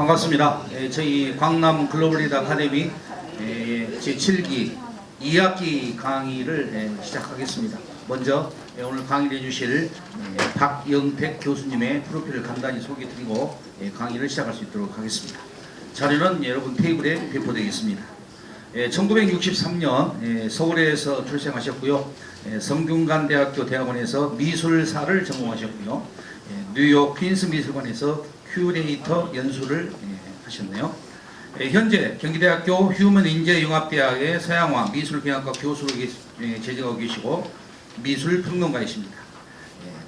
반갑습니다. 저희 광남 글로벌 리더 아카데미 제7기 2학기 강의를 시작하겠습니다. 먼저 오늘 강의를 해주실 박영택 교수님의 프로필을 간단히 소개드리고 강의를 시작할 수 있도록 하겠습니다. 자료는 여러분 테이블에 배포되겠습니다. 1963년 서울에서 출생하셨고요. 성균관대학교 대학원에서 미술사를 전공하셨고요. 뉴욕 퀸스 미술관에서 큐레이터 연수를 하셨네요. 현재 경기대학교 휴먼인재융합대학의 서양화 미술경영학과 교수로 재직하고 계시고 미술평론가이십니다.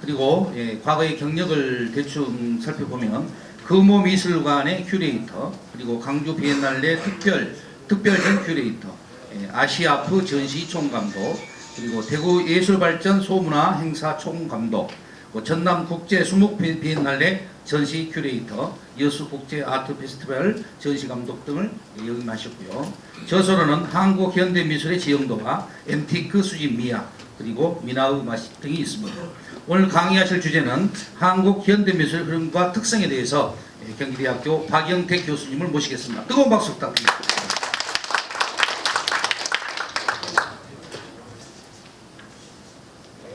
그리고 과거의 경력을 대충 살펴보면 금호미술관의 큐레이터, 그리고 광주 비엔날레 특별전 큐레이터, 아시아프 전시 총감독, 그리고 대구 예술발전 소문화 행사 총감독, 전남국제 수목 비엔날레 전시 큐레이터, 여수국제 아트 페스티벌 전시 감독 등을 역임하셨고요. 저서로는 한국 현대미술의 지형도와 앤티크 수집 미학, 그리고 미나의 맛 등이 있습니다. 오늘 강의하실 주제는 한국 현대미술 흐름과 특성에 대해서 경기대학교 박영택 교수님을 모시겠습니다. 뜨거운 박수 부탁드립니다.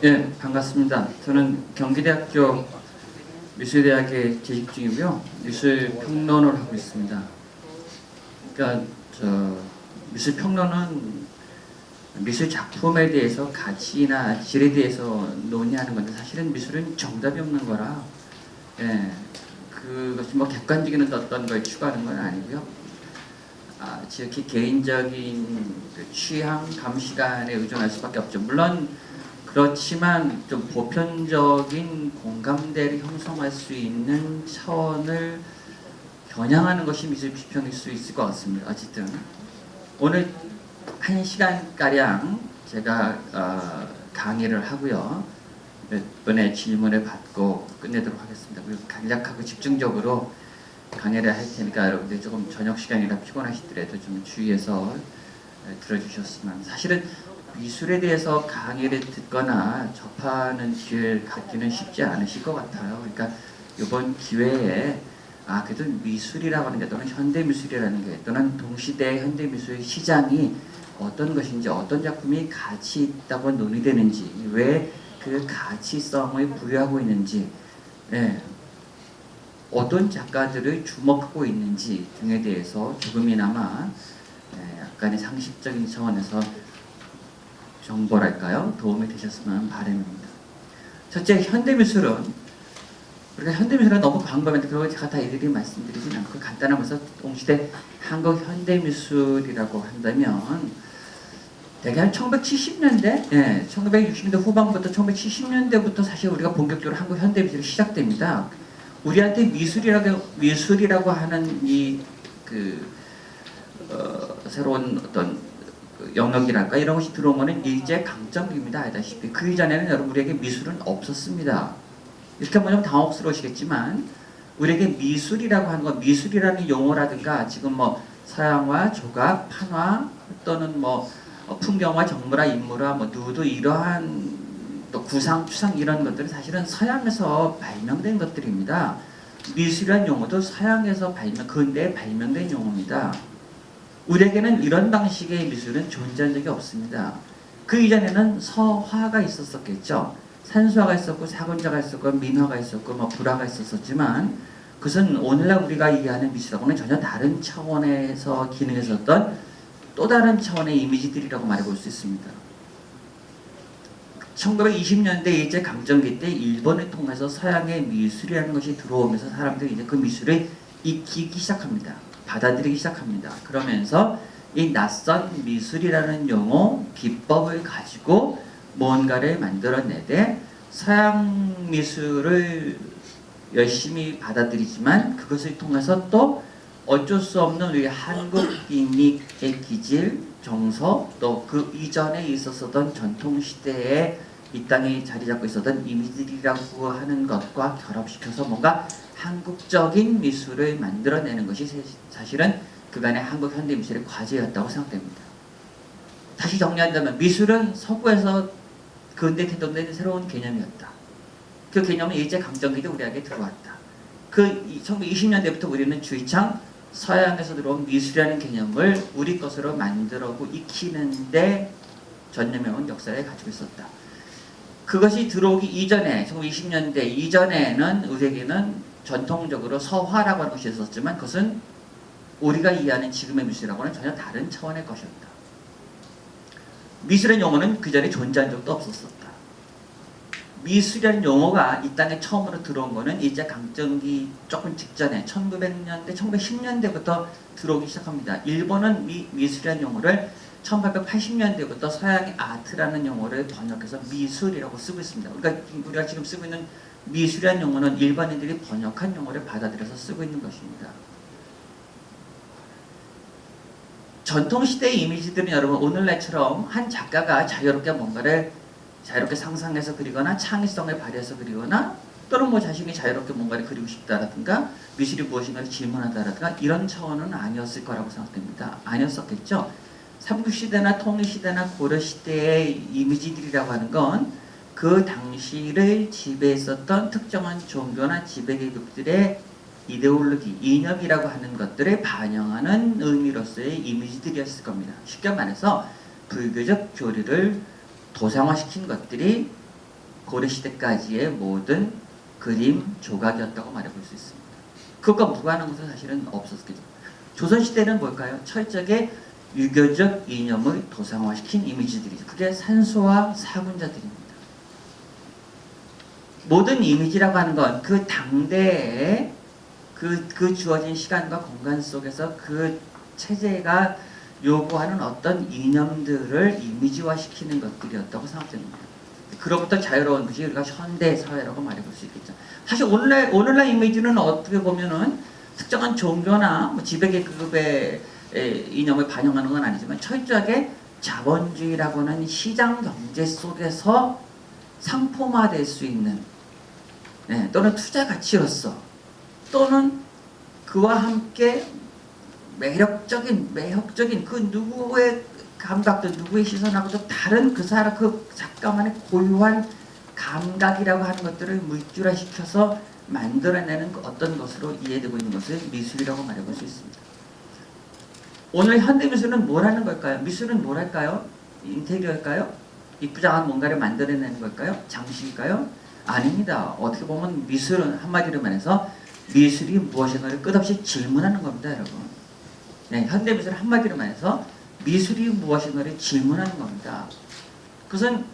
예, 반갑습니다. 저는 경기대학교 미술대학에 재직 중이고요. 미술평론을 하고 있습니다. 그러니까 미술평론은 미술 작품에 대해서 가치나 질에 대해서 논의하는 건데, 사실은 미술은 정답이 없는 거라, 그것이 뭐 객관적인 어떤 걸 추구하는 건 아니고요. 지극히 개인적인 취향, 감시관에 의존할 수밖에 없죠. 물론 그렇지만 좀 보편적인 공감대를 형성할 수 있는 차원을 겨냥하는 것이 미술 비평일 수 있을 것 같습니다. 어쨌든 오늘 1시간가량 제가 강의를 하고요. 몇 번의 질문을 받고 끝내도록 하겠습니다. 그리고 간략하고 집중적으로 강의를 할 테니까 여러분들 조금 저녁 시간이라 피곤하시더라도 좀 주의해서 들어주셨으면. 사실은 미술에 대해서 강의를 듣거나 접하는 기회를 갖기는 쉽지 않으실 것 같아요. 그러니까 이번 기회에 그래도 미술이라고 하는 게, 또는 현대미술이라는 게, 또는 동시대 현대미술 시장이 어떤 것인지, 어떤 작품이 가치 있다고 논의되는지, 왜 그 가치성을 부여하고 있는지, 어떤 작가들을 주목하고 있는지 등에 대해서 조금이나마 약간의 상식적인 차원에서 정보랄까요? 도움이 되셨으면 바람입니다. 첫째, 현대미술은, 우리가 현대미술은 너무 광범위한데 그걸 제가 다 일일이 말씀드리진 않고 간단한 것에서 동시대 한국 현대미술이라고 한다면 대개 한 1970년대, 1960년대 후반부터 1970년대부터 사실 우리가 본격적으로 한국 현대미술이 시작됩니다. 우리한테 미술이라고 하는 이 새로운 어떤 영역이랄까 이런 것이 들어오면 일제 강점기입니다. 알다시피 그 이전에는 여러분 우리에게 미술은 없었습니다. 이렇게 보면 당혹스러우시겠지만 우리에게 미술이라고 하는 건, 미술이라는 용어라든가 지금 뭐 서양화, 조각, 판화 또는 뭐 풍경화, 정물화, 인물화, 뭐 누드 이러한 또 구상, 추상 이런 것들은 사실은 서양에서 발명된 것들입니다. 미술이라는 용어도 서양에서 근대에 발명된 용어입니다. 우리에게는 이런 방식의 미술은 존재한 적이 없습니다. 그 이전에는 서화가 있었겠죠. 산수화가 있었고, 사군자가 있었고, 민화가 있었고, 뭐 불화가 있었지만 그것은 오늘날 우리가 이해하는 미술하고는 전혀 다른 차원에서 기능했었던 또 다른 차원의 이미지들이라고 말해볼 수 있습니다. 1920년대 일제 강점기 때 일본을 통해서 서양의 미술이라는 것이 들어오면서 사람들이 이제 그 미술을 익히기 시작합니다. 받아들이기 시작합니다. 그러면서 이 낯선 미술이라는 용어, 기법을 가지고 뭔가를 만들어내되 서양 미술을 열심히 받아들이지만 그것을 통해서 또 어쩔 수 없는 우리 한국인의 기질, 정서, 또 그 이전에 있었던 전통시대에 이 땅에 자리 잡고 있었던 이미지라고 하는 것과 결합시켜서 뭔가 한국적인 미술을 만들어내는 것이 사실은 그간의 한국 현대미술의 과제였다고 생각됩니다. 다시 정리한다면 미술은 서구에서 근대 태동된 새로운 개념이었다. 그 개념은 일제 강점기 때 우리에게 들어왔다. 그 1920년대부터 우리는 주의창 서양에서 들어온 미술이라는 개념을 우리 것으로 만들고 익히는데 전념해온 역사를 가지고 있었다. 그것이 들어오기 이전에 1920년대 이전에는 우리에게는 전통적으로 서화라고 하는 것이 있었지만 그것은 우리가 이해하는 지금의 미술이라고는 전혀 다른 차원의 것이었다. 미술의 용어는 그 전에 존재한 적도 없었었다. 미술이라는 용어가 이 땅에 처음으로 들어온 거는 이제 강점기 조금 직전에 1900년대, 1910년대부터 들어오기 시작합니다. 일본은 미술이라는 용어를 1880년대부터 서양의 아트라는 용어를 번역해서 미술이라고 쓰고 있습니다. 그러니까 우리가 지금 쓰고 있는 미술이라는 용어는 일반인들이 번역한 용어를 받아들여서 쓰고 있는 것입니다. 전통시대의 이미지들은 여러분 오늘날처럼 한 작가가 자유롭게 뭔가를 자유롭게 상상해서 그리거나 창의성을 발휘해서 그리거나 또는 뭐 자신이 자유롭게 뭔가를 그리고 싶다라든가 미술이 무엇인가를 질문하다라든가 이런 차원은 아니었을 거라고 생각됩니다. 아니었었겠죠. 삼국시대나 통일시대나 고려시대의 이미지들이라고 하는 건 그 당시를 지배했었던 특정한 종교나 지배계급들의 이데올로기, 이념이라고 하는 것들을 반영하는 의미로서의 이미지들이었을 겁니다. 쉽게 말해서 불교적 교리를 도상화시킨 것들이 고려시대까지의 모든 그림, 조각이었다고 말해볼 수 있습니다. 그것과 무관한 것은 사실은 없었겠죠. 조선시대는 뭘까요? 철저하게 유교적 이념을 도상화시킨 이미지들이죠. 그게 산소와 사군자들입니다. 모든 이미지라고 하는 건 그 당대에 그 주어진 시간과 공간 속에서 그 체제가 요구하는 어떤 이념들을 이미지화시키는 것들이었다고 생각됩니다. 그로부터 자유로운 것이 우리가 현대 사회라고 말해볼 수 있겠죠. 사실 오늘날 이미지는 어떻게 보면은 특정한 종교나 뭐 지배계급의 이념을 반영하는 건 아니지만 철저하게 자본주의라고 하는 시장 경제 속에서 상품화될 수 있는 또는 투자 가치로서 또는 그와 함께 매력적인 그 누구의 감각도 누구의 시선하고 좀 다른 그 사람 그 작가만의 고유한 감각이라고 하는 것들을 물줄화시켜서 만들어내는 어떤 것으로 이해되고 있는 것을 미술이라고 말해볼 수 있습니다. 오늘 현대미술은 뭘 하는 걸까요? 미술은 뭘 할까요? 인테리어일까요? 이쁘장한 뭔가를 만들어내는 걸까요? 장식일까요? 아닙니다. 어떻게 보면 미술은 한마디로 말해서 미술이 무엇인가를 끝없이 질문하는 겁니다, 여러분. 현대미술은 한마디로 말해서 미술이 무엇인가를 질문하는 겁니다. 그것은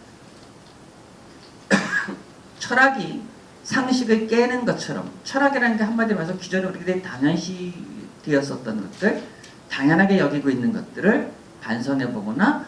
철학이 상식을 깨는 것처럼 철학이라는 게 한마디로 말해서 기존에 우리들이 당연시 되었었던 것들, 당연하게 여기고 있는 것들을 반성해보거나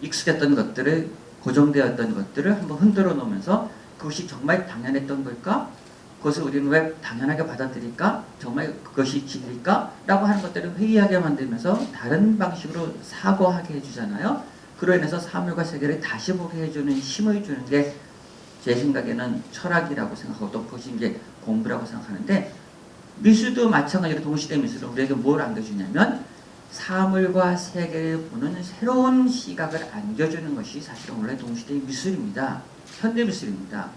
익숙했던 것들을 고정되었던 것들을 한번 흔들어 놓으면서 그것이 정말 당연했던 걸까? 그것을 우리는 왜 당연하게 받아들일까? 정말 그것이 진리일까? 라고 하는 것들을 회의하게 만들면서 다른 방식으로 사고하게 해주잖아요. 그로 인해서 사물과 세계를 다시 보게 해주는 힘을 주는 게 제 생각에는 철학이라고 생각하고 또 그것이 이제 공부라고 생각하는데 미술도 마찬가지로 동시대 미술은 우리에게 뭘 안겨주냐면 사물과 세계를 보는 새로운 시각을 안겨주는 것이 사실은 원래 동시대의 미술입니다. 현대미술입니다.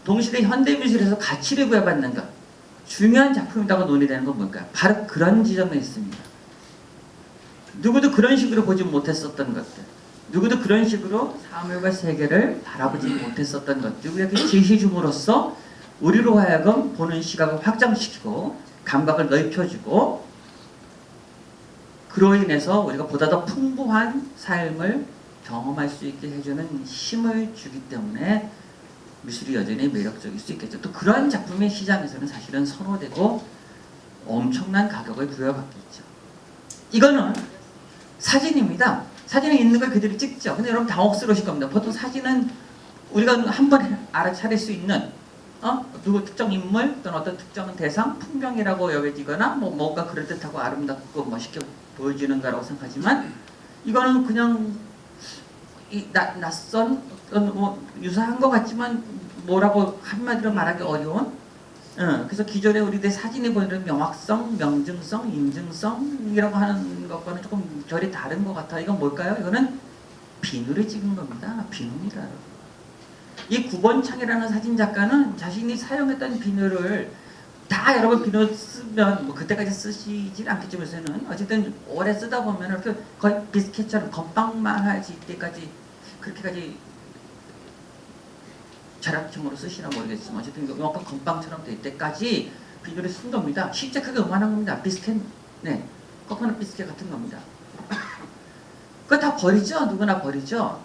동시대 현대미술에서 가치를 부여받는 것, 중요한 작품이라고 논의되는 건 뭘까요? 바로 그런 지점에 있습니다. 누구도 그런 식으로 보지 못했었던 것들, 누구도 그런 식으로 사물과 세계를 바라보지 못했었던 것들, 우리에게 제시 줌으로써 우리로 하여금 보는 시각을 확장시키고 감각을 넓혀주고 그로 인해서 우리가 보다 더 풍부한 삶을 경험할 수 있게 해주는 힘을 주기 때문에 미술이 여전히 매력적일 수 있겠죠. 또 그러한 작품이 시장에서는 사실은 선호되고 엄청난 가격을 부여받겠죠. 이거는 사진입니다. 사진에 있는 걸 그대로 찍죠. 근데 여러분 당혹스러우실 겁니다. 보통 사진은 우리가 한 번에 알아차릴 수 있는 누구 특정 인물 또는 어떤 특정 대상, 풍경이라고 여겨지거나 뭔가 그럴듯하고 아름답고 멋있게 보여지는 거라고 생각하지만 이거는 그냥 낯선 유사한 것 같지만 뭐라고 한마디로 말하기 어려운 그래서 기존에 우리들 사진에 보이는 명확성, 명증성, 인증성이라고 하는 것과는 조금 결이 다른 것 같아요. 이건 뭘까요? 이거는 비누를 찍은 겁니다. 비누입니다. 이 구본창이라는 사진 작가는 자신이 사용했던 비누를 다 여러분 비누 쓰면 뭐 그때까지 쓰시진 않겠지만 요새는 어쨌든 오래 쓰다 보면 이렇게 거의 비스켓처럼 건빵만 하실 때까지 그렇게까지 절약형으로 쓰시나 모르겠지만 어쨌든 이만큼 건빵처럼 될 때까지 비누를 쓴 겁니다. 실제 그게 요만한 겁니다. 비스켓, 네, 코코넛 비스켓 같은 겁니다. 그거 다 버리죠? 누구나 버리죠?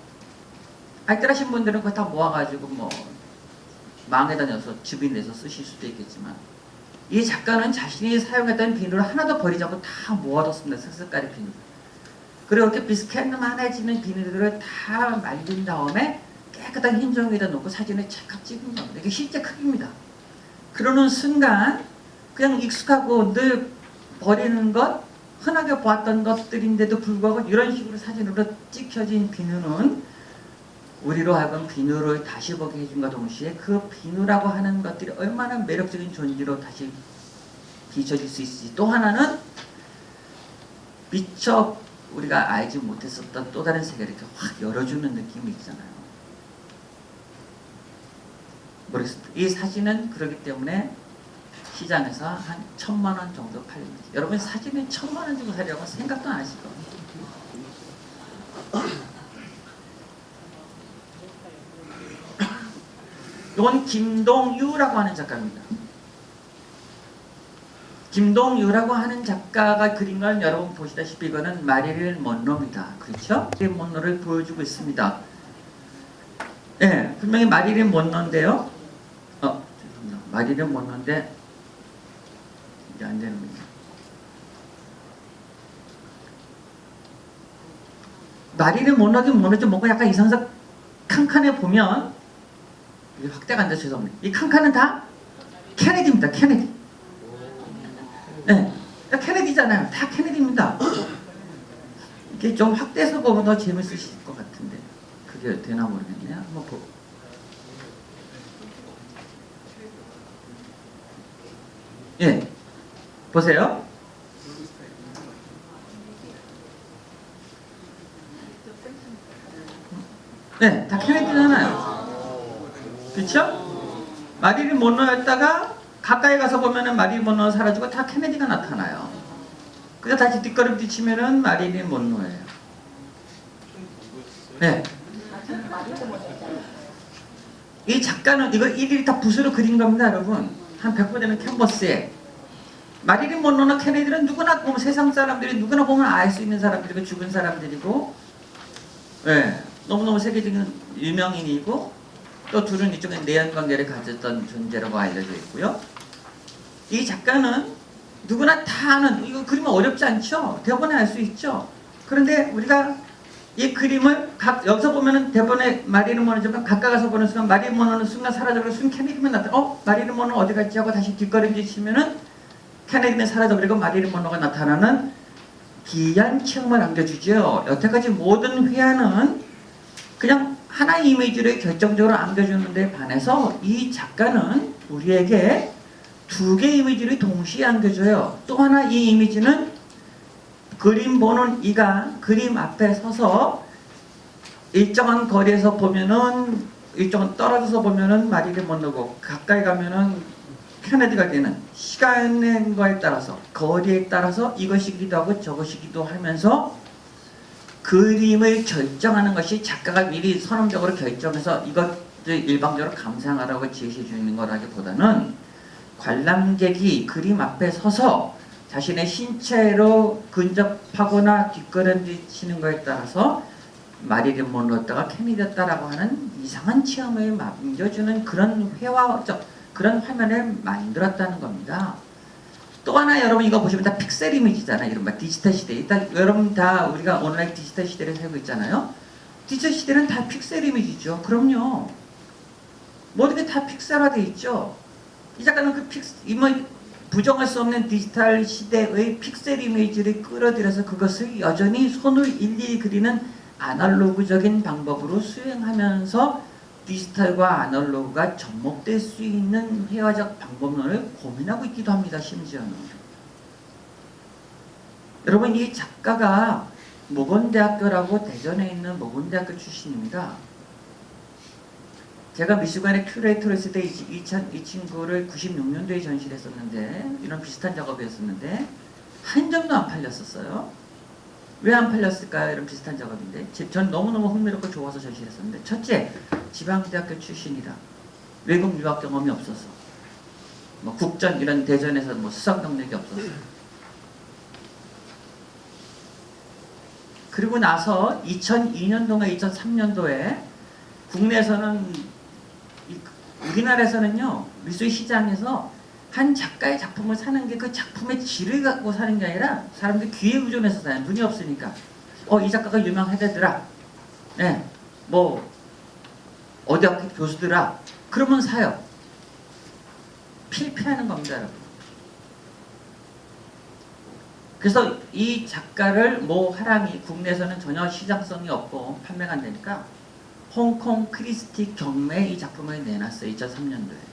알뜰하신 분들은 그거 다 모아가지고 뭐 망에다 넣어서 집에 내서 쓰실 수도 있겠지만 이 작가는 자신이 사용했던 비누를 하나도 버리지 않고 다 모아뒀습니다. 색깔의 비누. 그리고 이렇게 비스켓만해지는 비누들을 다 말린 다음에 깨끗한 흰 종이에다 놓고 사진을 찰칵 찍은 겁니다. 이게 실제 크기입니다. 그러는 순간 그냥 익숙하고 늘 버리는 것, 흔하게 보았던 것들인데도 불구하고 이런 식으로 사진으로 찍혀진 비누는 우리로 하여금 비누를 다시 보게 해준과 동시에 그 비누라고 하는 것들이 얼마나 매력적인 존재로 다시 비춰질 수 있을지, 또 하나는 미처 우리가 알지 못했었던 또 다른 세계를 이렇게 확 열어주는 느낌이 있잖아요. 모르겠습니다. 이 사진은 그렇기 때문에 시장에서 한 1,000만 원 정도 팔립니다. 여러분 사진을 1,000만 원 주고 사려고 생각도 안 하실 겁니다. 이건 김동유라고 하는 작가입니다. 김동유라고 하는 작가가 그린 건 여러분 보시다시피 이거는 마릴린 먼로입니다. 그렇죠? 마릴린 먼로를 보여주고 있습니다. 네, 분명히 마릴린 먼로인데요. 죄송합니다. 마릴린 먼로인데 이게 안 되는군요. 마릴린 먼로긴 뭐지 뭔가 약간 이상해서 칸칸에 보면 이게 확대가 안 돼서 죄송합니다. 이 칸칸은 다 케네디입니다. 케네디. 네, 케네디잖아요. 다 케네디입니다. 이게 좀 확대해서 보면 더 재밌으실 것 같은데 그게 되나 모르겠네요. 한번 보고. 예, 보세요. 네, 다 케네디잖아요. 그렇죠? 마릴린 먼로였다가 가까이 가서 보면은 마릴린 먼로가 사라지고 다 케네디가 나타나요. 그래서 다시 뒷걸음질 치면은 마릴린 먼로예요. 네. 이 작가는 이거 일일이 다 붓으로 그린 겁니다, 여러분. 한 100부 되는 캔버스에. 마릴린 먼로나 케네디는 누구나 보면 세상 사람들이 누구나 보면 알 수 있는 사람들이고 죽은 사람들이고, 네. 너무너무 세계적인 유명인이고. 또 둘은 이쪽에 내연관계를 가졌던 존재라고 알려져 있고요. 이 작가는 누구나 다 아는, 이거 그리면 어렵지 않죠? 대본에 알 수 있죠? 그런데 우리가 이 그림을 여기서 보면은 대본에 마릴린 먼로지만 가까이 가서 보는 순간 마릴린 먼로는 순간 사라져버리고 순간 케네디만 나타나. 마릴린 먼로 어디 갔지 하고 다시 뒷걸음질 치면은 케네디는 사라져버리고 마릴린 먼로가 나타나는 기이한 체험을 안겨주죠. 여태까지 모든 회화는 그냥 하나의 이미지를 결정적으로 안겨주는 데 반해서 이 작가는 우리에게 두 개의 이미지를 동시에 안겨줘요. 또 하나 이 이미지는 그림 보는 이가 그림 앞에 서서 일정한 거리에서 보면은 일정한 떨어져서 보면은 마릴린 먼로고 가까이 가면은 케네디가 되는 시간의 거에 따라서 거리에 따라서 이것이기도 하고 저것이기도 하면서 그림을 결정하는 것이 작가가 미리 선언적으로 결정해서 이것을 일방적으로 감상하라고 제시해 주는 거라기보다는 관람객이 그림 앞에 서서 자신의 신체로 근접하거나 뒷걸음질 거에 따라서 마릴린 먼로였다가 케네디였다라고 하는 이상한 체험을 안겨주는 그런 회화적 그런 화면을 만들었다는 겁니다. 또 하나 여러분 이거 보시면 다 픽셀 이미지잖아요. 이른바 디지털 시대. 일단 여러분 다 우리가 온라인 디지털 시대를 살고 있잖아요. 디지털 시대는 다 픽셀 이미지죠. 그럼요. 모든 게 다 픽셀화되어 있죠. 이 작가는 그 부정할 수 없는 디지털 시대의 픽셀 이미지를 끌어들여서 그것을 여전히 손을 일일이 그리는 아날로그적인 방법으로 수행하면서 디지털과 아날로그가 접목될 수 있는 회화적 방법론을 고민하고 있기도 합니다. 심지어는. 여러분 이 작가가 모건대학교라고 대전에 있는 모건대학교 출신입니다. 제가 미술관의 큐레이터를 했을 때 이 친구를 96년도에 전시했었는데 이런 비슷한 작업이었었는데 한 점도 안 팔렸었어요. 왜 안 팔렸을까요? 이런 비슷한 작업인데 전 너무너무 흥미롭고 좋아서 전시했었는데 첫째, 지방대학교 출신이라 외국 유학 경험이 없어서 뭐 국전 이런 대전에서 뭐 수상 경력이 없어서 그리고 나서 2002년도나 2003년도에 국내에서는 우리나라에서는요 미술 시장에서 한 작가의 작품을 사는 게 그 작품의 질을 갖고 사는 게 아니라 사람들이 귀에 의존해서 사요. 눈이 없으니까 이 작가가 유명하다더라, 뭐 어디 학교 교수더라 그러면 사요. 필패하는 겁니다, 여러분. 그래서 이 작가를 모 하람이 국내에서는 전혀 시장성이 없고 판매가 안 되니까 홍콩 크리스티 경매에 이 작품을 내놨어요. 2003년도에.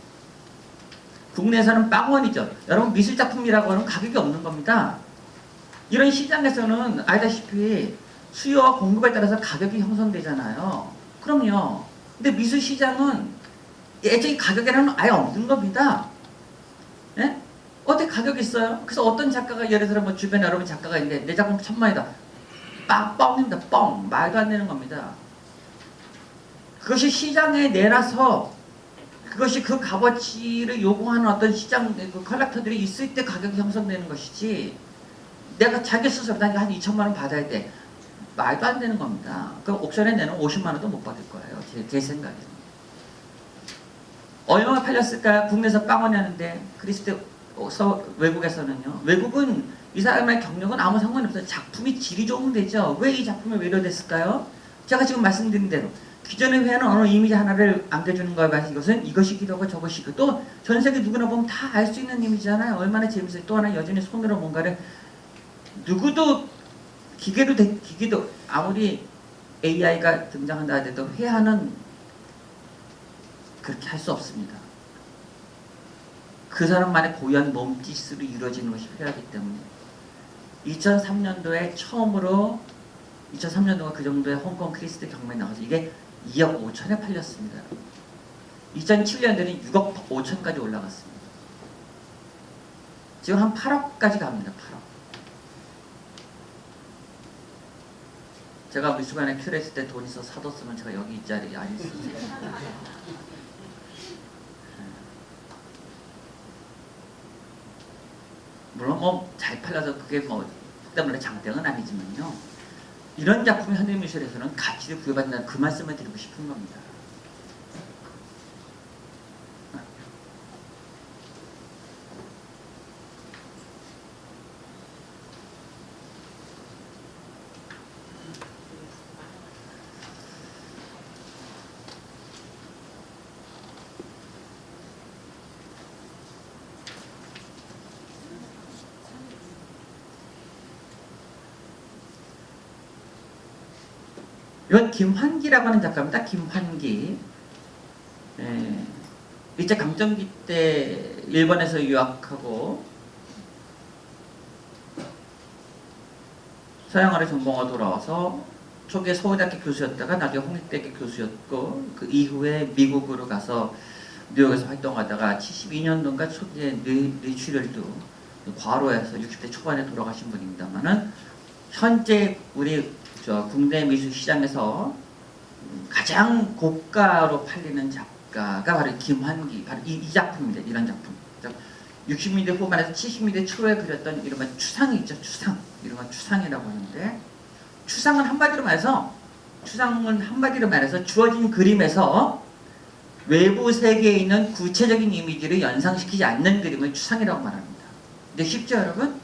국내에서는 빵원이죠. 여러분 미술작품이라고 하면 가격이 없는 겁니다. 이런 시장에서는 알다시피 수요와 공급에 따라서 가격이 형성되잖아요. 그럼요. 근데 미술시장은 애초에 가격이라는 아예 없는 겁니다. 네? 어떻게 가격이 있어요? 그래서 어떤 작가가 예를 들어 뭐 주변에 여러분 작가가 있는데 내 작품 1000만이다. 뻥입니다. 뻥. 말도 안 되는 겁니다. 그것이 시장에 내놔서 그것이 그 값어치를 요구하는 어떤 시장 그 컬렉터들이 있을 때 가격이 형성되는 것이지 내가 자기 스스로 난 한 2천만 원 받아야 돼. 말도 안 되는 겁니다. 그 옥션에 내는 50만 원도 못 받을 거예요. 제 생각에는. 얼마나 팔렸을까요? 국내에서 빵원이 하는데 외국에서는요. 외국은 이 사람의 경력은 아무 상관이 없어요. 작품이 질이 좋으면 되죠. 왜 이 작품이 외려됐을까요? 제가 지금 말씀드린 대로 기존의 회화는 어느 이미지 하나를 안겨주는 거에 반해 이것이기도 하고 저것이기도 또 전 세계 누구나 보면 다 알 수 있는 이미지잖아요. 얼마나 재밌어요. 또 하나 여전히 손으로 뭔가를 누구도 기계도 아무리 AI가 등장한다 하더라도 회화는 그렇게 할 수 없습니다. 그 사람만의 고유한 몸짓으로 이루어지는 것이 회화이기 때문에 2003년도에 처음으로 2003년도가 그 정도의 홍콩 크리스티 경매에 나와서 이게 2억 5천에 팔렸습니다. 2007년도에는 6억 5천까지 올라갔습니다. 지금 한 8억까지 갑니다. 8억. 제가 미술관에 큐레했을 때 돈 있어 사뒀으면 제가 여기 이 자리에 안 있었어요. 물론 뭐 잘 팔려서 그게 뭐 때문에 장땡은 아니지만요. 이런 작품이 현대미술에서는 가치를 부여받는다는 그 말씀을 드리고 싶은 겁니다. 이건 김환기라고 하는 작가입니다. 김환기. 일제 강점기 때 일본에서 유학하고 서양화를 전공하고 돌아와서 초기에 서울대학교 교수였다가 나중에 홍익대학교 교수였고 그 이후에 미국으로 가서 뉴욕에서 활동하다가 72년도인가 초기에 뇌출혈도 과로해서 60대 초반에 돌아가신 분입니다만은 현재 우리 국내 미술 시장에서 가장 고가로 팔리는 작가가 바로 김환기, 바로 이 작품입니다. 이런 작품. 60년대 후반에서 70년대 초에 그렸던 이른바 추상이 있죠. 추상. 이른바 추상이라고 하는데 추상은 한마디로 말해서 주어진 그림에서 외부 세계에 있는 구체적인 이미지를 연상시키지 않는 그림을 추상이라고 말합니다. 근데 쉽죠, 여러분?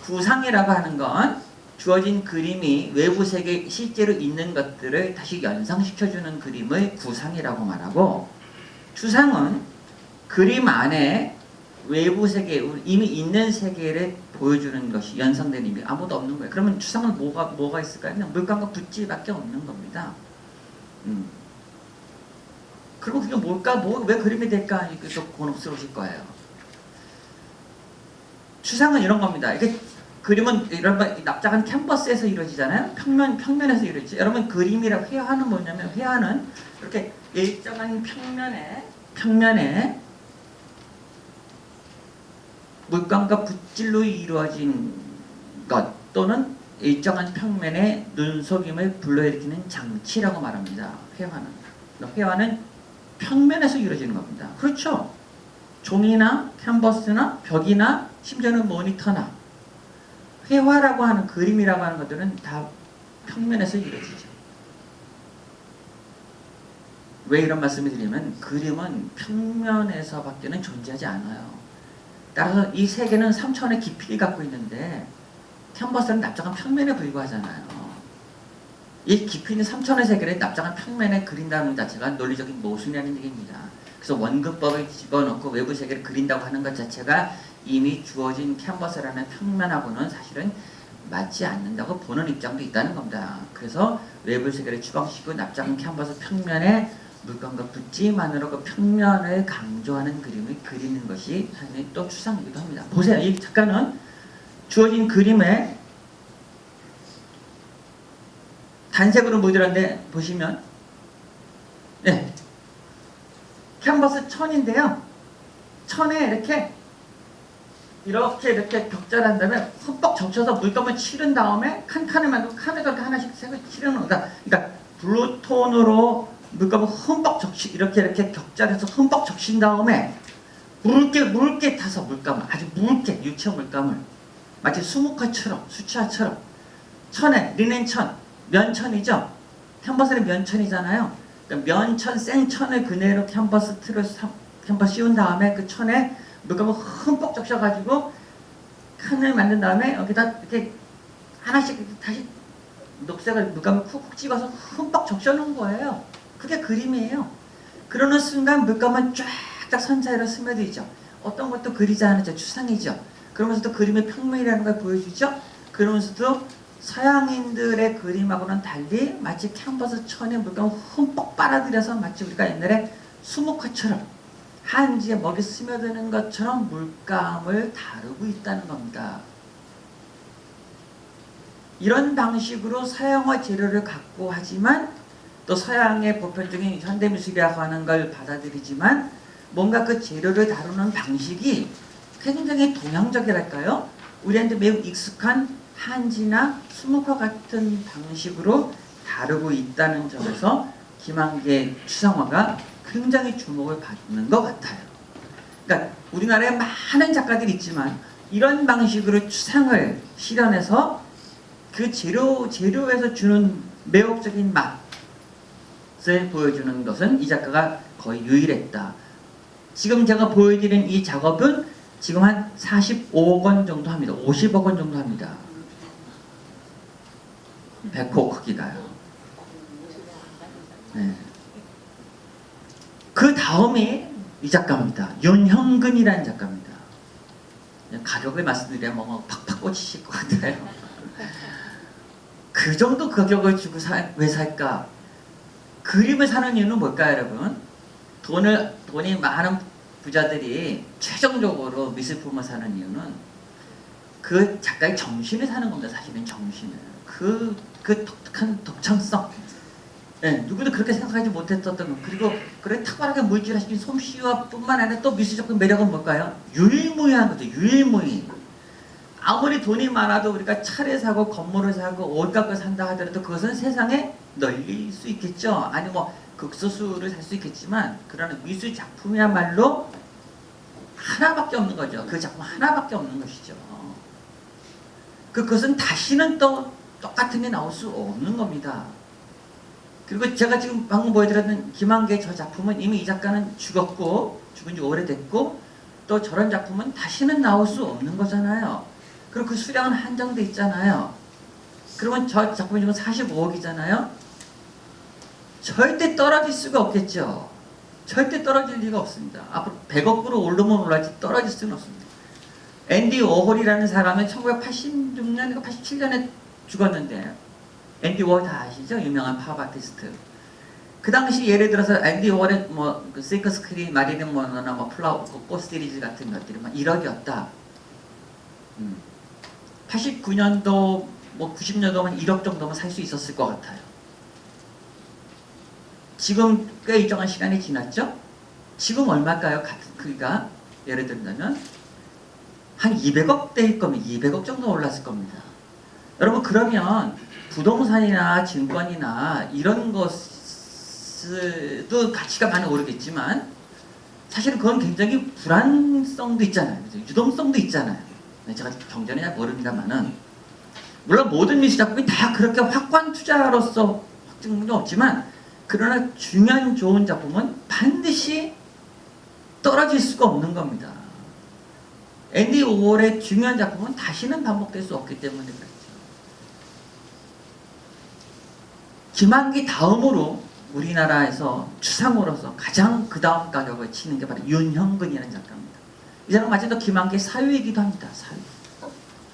구상이라고 하는 건 주어진 그림이 외부 세계에 실제로 있는 것들을 다시 연상시켜주는 그림을 구상이라고 말하고, 추상은 그림 안에 외부 세계, 이미 있는 세계를 보여주는 것이 연상된 의미, 아무도 없는 거예요. 그러면 추상은 뭐가 있을까요? 그냥 물감과 붓질밖에 없는 겁니다. 그리고 그게 뭘까? 왜 그림이 될까? 이게 또 곤혹스러우실 거예요. 추상은 이런 겁니다. 이게 그림은 이런 납작한 캔버스에서 이루어지잖아요. 평면에서 이루어지죠. 여러분 그림이라 회화는 뭐냐면 회화는 이렇게 일정한 평면에 물감과 붓질로 이루어진 것 또는 일정한 평면에 눈속임을 불러일으키는 장치라고 말합니다. 회화는 평면에서 이루어지는 겁니다. 그렇죠? 종이나 캔버스나 벽이나 심지어는 모니터나 회화라고 하는 그림이라고 하는 것들은 다 평면에서 이루어지죠. 왜 이런 말씀을 드리면 그림은 평면에서밖에는 존재하지 않아요. 따라서 이 세계는 3차원의 깊이를 갖고 있는데 캔버스는 납작한 평면에 불과하잖아요. 이 깊이 있는 3차원의 세계를 납작한 평면에 그린다는 자체가 논리적인 모순이라는 얘기입니다. 그래서 원근법을 집어넣고 외부 세계를 그린다고 하는 것 자체가 이미 주어진 캔버스라는 평면하고는 사실은 맞지 않는다고 보는 입장도 있다는 겁니다. 그래서 외부 세계를 추방시키고 납작한 캔버스 평면에 물감과 붓지만으로 그 평면을 강조하는 그림을 그리는 것이 사실 또 추상이기도 합니다. 보세요. 이 작가는 주어진 그림에 단색으로 물들었는데 보시면 네, 캔버스 천인데요. 천에 이렇게 격자를 한 다음에 흠뻑 적셔서 물감을 치른 다음에 칸칸을 만들고 칸에서 이렇게 하나씩 색을 칠해놓는 거다. 그러니까 블루톤으로 물감을 흠뻑 이렇게 격자를 해서 흠뻑 적신 다음에 묽게 타서 물감을 아주 묽게 유체 물감을 마치 수묵화처럼 수채화처럼 천에 리넨천 면천이죠. 캔버스는 면천이잖아요. 그러니까 면천 생천을 그대로 캔버스 씌운 다음에 그 천에 물감을 흠뻑 적셔가지고 칸을 만든 다음에 여기다 이렇게 하나씩 다시 녹색을 물감을 쿡쿡 집어서 흠뻑 적셔놓은 거예요. 그게 그림이에요. 그러는 순간 물감은 쫙쫙 선 사이로 스며들죠. 어떤 것도 그리지 않았죠. 추상이죠. 그러면서도 그림의 평면이라는 걸 보여주죠. 그러면서도 서양인들의 그림하고는 달리 마치 캔버스 천에 물감을 흠뻑 빨아들여서 마치 우리가 옛날에 수묵화처럼 한지에 먹이 스며드는 것처럼 물감을 다루고 있다는 겁니다. 이런 방식으로 서양화 재료를 갖고 하지만 또 서양의 보편적인 현대미술이라고 하는 걸 받아들이지만 뭔가 그 재료를 다루는 방식이 굉장히 동양적이랄까요? 우리한테 매우 익숙한 한지나 수묵화 같은 방식으로 다루고 있다는 점에서 김한계의 추상화가 굉장히 주목을 받는 것 같아요. 그러니까 우리나라에 많은 작가들이 있지만 이런 방식으로 추상을 실현해서 그 재료에서 주는 매혹적인 맛을 보여주는 것은 이 작가가 거의 유일했다. 지금 제가 보여드린 이 작업은 지금 한 45억 원 정도 합니다. 50억 원 정도 합니다. 100호 크기가요. 네. 그 다음이 이 작가입니다. 윤형근이라는 작가입니다. 가격을 말씀드리면 뭐 팍팍 꽂히실 것 같아요. 그 정도 가격을 주고 왜 살까? 그림을 사는 이유는 뭘까요, 여러분? 돈이 많은 부자들이 최종적으로 미술품을 사는 이유는 그 작가의 정신을 사는 겁니다. 사실은 정신을. 그 독특한 독창성. 네, 누구도 그렇게 생각하지 못했었던 것. 그리고 그런 탁월하게 물질하신 솜씨와 뿐만 아니라 또 미술적인 매력은 뭘까요? 유일무이한 거죠. 유일무이. 아무리 돈이 많아도 우리가 차를 사고 건물을 사고 옷값을 산다 하더라도 그것은 세상에 널릴 수 있겠죠. 아니 뭐 극소수를 살 수 있겠지만 그러나 미술 작품이야말로 하나밖에 없는 거죠. 그 작품 하나밖에 없는 것이죠. 그것은 다시는 또 똑같은 게 나올 수 없는 겁니다. 그리고 제가 지금 방금 보여드렸던 김한계 저 작품은 이미 이 작가는 죽었고 죽은 지 오래됐고 또 저런 작품은 다시는 나올 수 없는 거잖아요. 그리고 그 수량은 한정돼 있잖아요. 그러면 저 작품이 지금 45억이잖아요. 절대 떨어질 수가 없겠죠. 절대 떨어질 리가 없습니다. 앞으로 100억으로 오르면 올라지 떨어질 수는 없습니다. 앤디 워홀이라는 사람은 1986년인가 87년에 죽었는데 앤디 워홀 다 아시죠? 유명한 팝 아티스트. 그 당시 예를 들어서 앤디 워홀의 그 시커 스크린, 마릴린 먼로나 플라워, 꽃 시리즈 같은 것들이 막 1억이었다. 89년도 뭐 90년도면 1억 정도면 살 수 있었을 것 같아요. 지금 꽤 일정한 시간이 지났죠? 지금 얼마일까요? 그가 예를 들면 한 200억 대일 겁니다. 200억 정도 올랐을 겁니다. 여러분 그러면 부동산이나 증권이나 이런 것도 가치가 많이 오르겠지만 사실은 그건 굉장히 불안성도 있잖아요. 유동성도 있잖아요. 제가 경제는 잘 모릅니다만은 물론 모든 미수작품이 다 그렇게 확고한 투자로서 확증은 없지만 그러나 중요한 좋은 작품은 반드시 떨어질 수가 없는 겁니다. 앤디 오월의 중요한 작품은 다시는 반복될 수 없기 때문에 그렇죠. 김한기 다음으로 우리나라에서 추상으로서 가장 그 다음 가격을 치는 게 바로 윤형근이라는 작가입니다. 이 사람 마치 또 김한기의 사위이기도 합니다. 사위.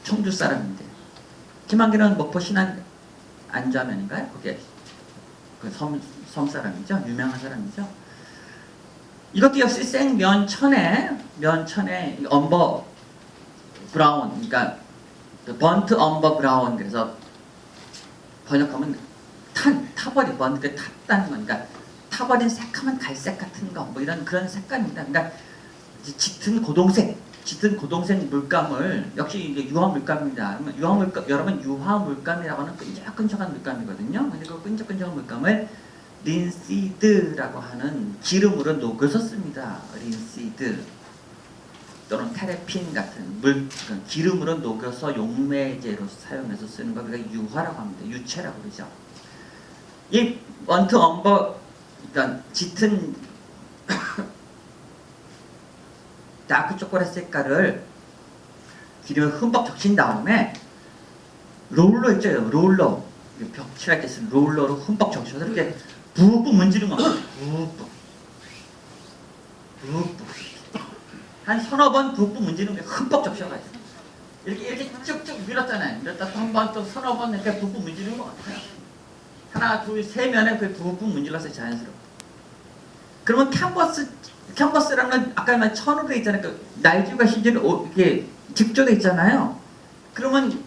청주 사람인데 김한기는 목포 신안 안좌면인가요? 거기에 그 섬 사람이죠. 유명한 사람이죠. 이것도 역시 생면천에 엄버 브라운, 그러니까 번트 엄버 브라운, 그래서 번역하면 타버린, 번트 탔다는 거니까 타버린 새카만 갈색 같은 거, 뭐 이런 그런 색깔입니다. 그러니까 짙은 고동색 물감을 역시 이게 유화 물감입니다. 여러분 유화 물감이라고 하는 끈적끈적한 물감이거든요. 근데 그 끈적끈적한 물감을 린시드라고 하는 기름으로 녹여서 씁니다. 린시드 또는 테레핀 같은 기름으로 녹여서 용매제로 사용해서 쓰는 거 우리가 유화라고 합니다. 유체라고 그러죠. 이 번트 엄버, 그러니까 짙은 다크 초콜릿 색깔을 기름에 흠뻑 적신 다음에 롤러 있죠? 롤러, 벽칠할 때 쓰는 롤러로 흠뻑 적셔서 이렇게 푹푹 문지르는 겁니다. 푹푹 한 서너 번 푹푹 문지르는 게 흠뻑 적셔가지고 이렇게 쭉쭉 밀었잖아요. 밀었다 또 한 번 또 서너 번 이렇게 푹푹 문지르는 것 같아요. 하나, 둘, 세 면에 그 푹푹 문질러서 자연스럽게. 그러면 캔버스라는 건 아까 말한 천으로 돼 있잖아요. 그 날개가 실제로 이렇게 직조돼 있잖아요. 그러면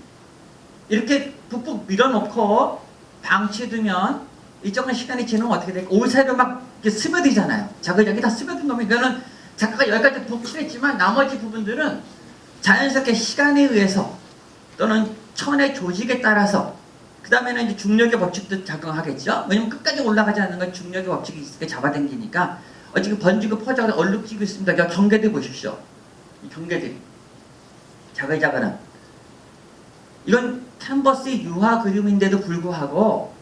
이렇게 푹푹 밀어놓고 방치해두면 일정한 시간이 지나면 어떻게 될까? 올 사이로 막 이렇게 스며들잖아요. 자기자기 다 스며든 겁니다. 그러니까 작가가 여기까지 푹칠했지만 나머지 부분들은 자연스럽게 시간에 의해서 또는 천의 조직에 따라서 그 다음에는 이제 중력의 법칙도 작용하겠죠. 왜냐면 끝까지 올라가지 않는 건 중력의 법칙이 있으니까 잡아당기니까 어찌 번지고 퍼져서 얼룩지고 있습니다. 여기 경계들 보십시오. 이 경계들 자글자글한 이건 캔버스의 유화 그림인데도 불구하고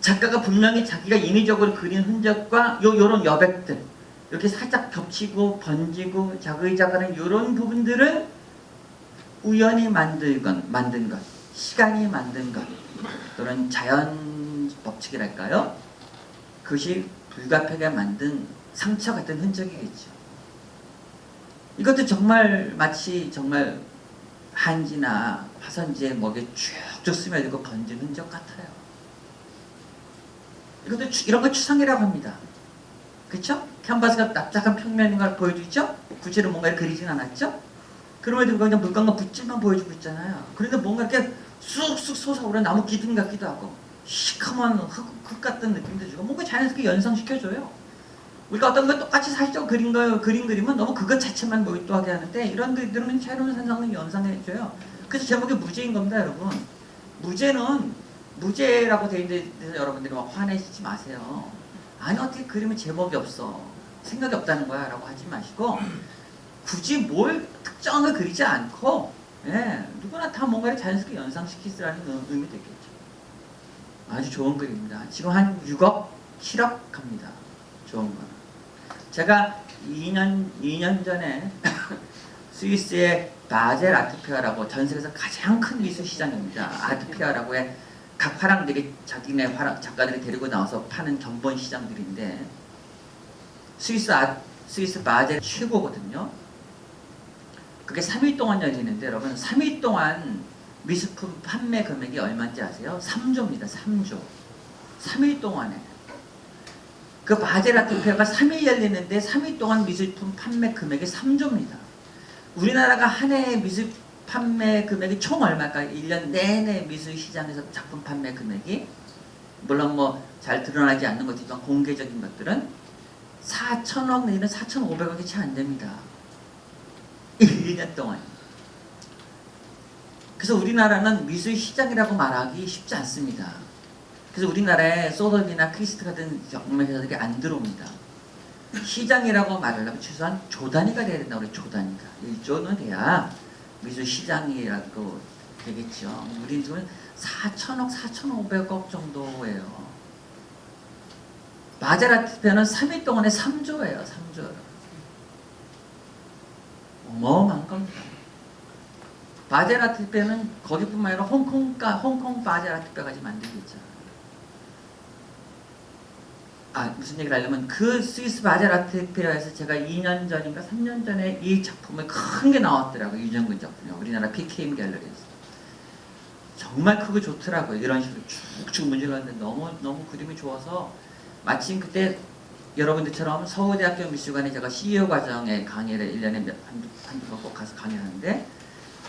작가가 분명히 자기가 인위적으로 그린 흔적과 요런 여백들 이렇게 살짝 겹치고 번지고 자글자글한 요런 부분들은 우연히 만든 것, 시간이 만든 것 또는 자연 법칙이랄까요? 그것이 불가피하게 만든 상처 같은 흔적이겠죠. 이것도 정말 마치 정말 한지나 화선지에 목에 쭉쭉 스며들고 번진 흔적 같아요. 이것도 이런 걸 추상이라고 합니다. 그렇죠? 캔버스가 납작한 평면인 걸 보여주죠? 구체로 뭔가를 그리진 않았죠? 그럼에도 그냥 물감과 붓질만 보여주고 있잖아요. 그런데 뭔가 이렇게 쑥쑥 솟아오르는 나무 기둥 같기도 하고 시커먼 흙 같은 느낌도 주고 뭔가 자연스럽게 연상시켜줘요. 우리가 어떤 걸 똑같이 사실적으로 그리면 너무 그것 자체만 몰두하게 하는데 이런 글들은 새로운 산상을 연상해줘요. 그래서 제목이 무죄인 겁니다, 여러분. 무죄라고 돼 있는데 여러분들이 막 화내시지 마세요. 아니 어떻게 그림에 제목이 없어, 생각이 없다는 거야 라고 하지 마시고 굳이 뭘 특정을 그리지 않고 누구나 다 뭔가를 자연스럽게 연상시키라는 의미 되겠죠. 아주 좋은 글입니다. 지금 한 6억, 7억 갑니다. 좋은 거. 제가 2년 전에 스위스의 바젤 아트페어라고 전 세계에서 가장 큰 미술 시장입니다. 아트페어라고의 각 화랑들이 자기네 작가들이 데리고 나와서 파는 견본 시장들인데 스위스 바젤 최고거든요. 그게 3일 동안 열리는데 여러분 3일 동안 미술품 판매 금액이 얼마인지 아세요? 3조입니다. 3조. 3일 동안에. 그 바젤 아트페어가 3일 열리는데 3일 동안 미술품 판매 금액이 3조입니다. 우리나라가 한 해에 판매 금액이 총 얼마일까요? 1년 내내 미술 시장에서 작품 판매 금액이 물론 뭐 잘 드러나지 않는 것이지만 공개적인 것들은 4천억 내지는 4,500억이 채 안 됩니다. 1년 동안. 그래서 우리나라는 미술 시장이라고 말하기 쉽지 않습니다. 그래서 우리나라에 소더비나 크리스트 같은 정말 회사들이 안 들어옵니다. 시장이라고 말하려면 최소한 조 단위가 돼야 된다고 그래요. 조 단위가. 1조는 돼야 미술 시장이라고 되겠죠. 우리 지금 4천억, 4,500억 정도예요. 마제라티표는 3일 동안에 3조예요. 3조. 어마어마한 겁니다. 마제라티표는 거기뿐만 아니라 홍콩 마제라티표까지 만들겠죠. 무슨 얘기를 하려면 그 스위스 마제라티표에서 제가 2년 전인가 3년 전에 이 작품을 큰 게 나왔더라고요. 유정근 작품이요. 우리나라 PKM 갤러리에서. 정말 크고 좋더라고요. 이런 식으로 쭉쭉 문질렀는데 너무 그림이 좋아서 마침 그때 여러분들처럼 서울대학교 미술관에 제가 CEO 과정의 강의를 1년에 한두 번 꼭 가서 강의하는데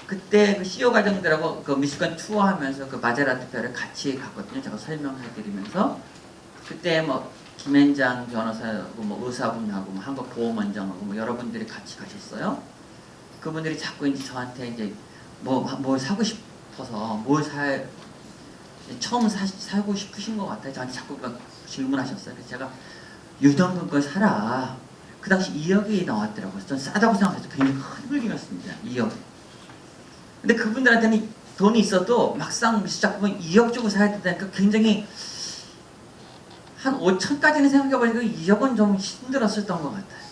그때 그 CEO 과정들하고 그 미술관 투어하면서 그 마제라티표를 같이 갔거든요. 제가 설명해드리면서 그때 뭐 김현장 변호사하고 뭐 의사분하고 뭐 한국보험원장하고 뭐 여러분들이 같이 가셨어요. 그분들이 자꾸 이제 저한테 이제 뭘 사고 싶어서 처음 사고 싶으신 것 같아요. 저한테 자꾸 질문하셨어요. 그래서 제가 유정근 걸 사라. 그 당시 2억이 나왔더라고요. 저는 싸다고 생각해서 굉장히 큰 물건이었습니다. 2억. 근데 그분들한테는 돈이 있어도 막상 미술 작품은 2억 주고 사야 된다니까 굉장히 한 5천까지는 생각해보니까 2억은 좀 힘들었었던 것 같아요.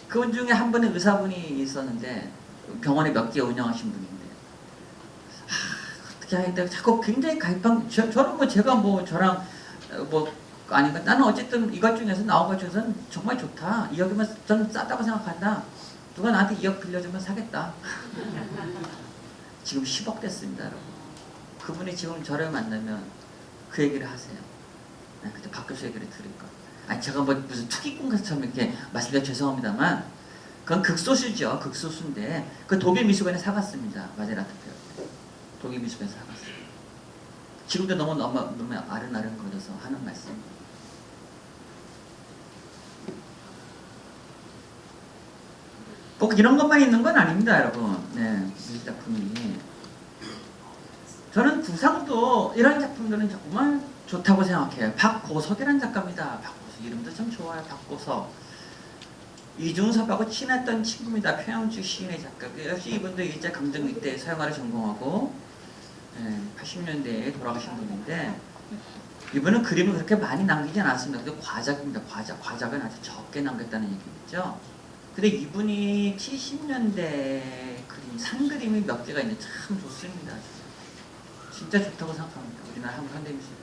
그분 중에 한 분의 의사분이 있었는데 병원에 몇 개 운영하신 분인데 어떻게 하겠다 자꾸 굉장히 저는 뭐 제가 뭐 저랑 아니까 나는 어쨌든 이것 중에서 나온 것 중에서는 정말 좋다. 2억이면 저는 싸다고 생각한다. 누가 나한테 2억 빌려주면 사겠다. 지금 10억 됐습니다, 여러분. 그분이 지금 저를 만나면 그 얘기를 하세요. 그때 박 교수 얘기를 들을까. 제가 뭐 무슨 투기꾼처럼 이렇게 말씀드려 죄송합니다만 그건 극소수죠. 극소수인데 그 독일 미술관에 사갔습니다. 마제라티표. 독일 미술관에 사갔어요. 지금도 너무 아른아른 거려서 하는 말씀입니다. 꼭 이런 것만 있는 건 아닙니다, 여러분. 네, 이 작품이. 저는 구상도 이런 작품들은 정말 좋다고 생각해요. 박고석이라는 작가입니다. 박고석 이름도 참 좋아요. 박고석. 이중섭하고 친했던 친구입니다. 평양주 시인의 작가. 역시 이분도 일제 강점기 때 서양화를 전공하고 80년대에 돌아가신 분인데 이분은 그림을 그렇게 많이 남기진 않았습니다. 근데 과작입니다. 과작은 아주 적게 남겼다는 얘기겠죠. 근데 이분이 70년대 그림, 산그림이 몇 개가 있는데 참 좋습니다. 진짜 좋다고 생각합니다. 우리나라 한국 현대미술에서.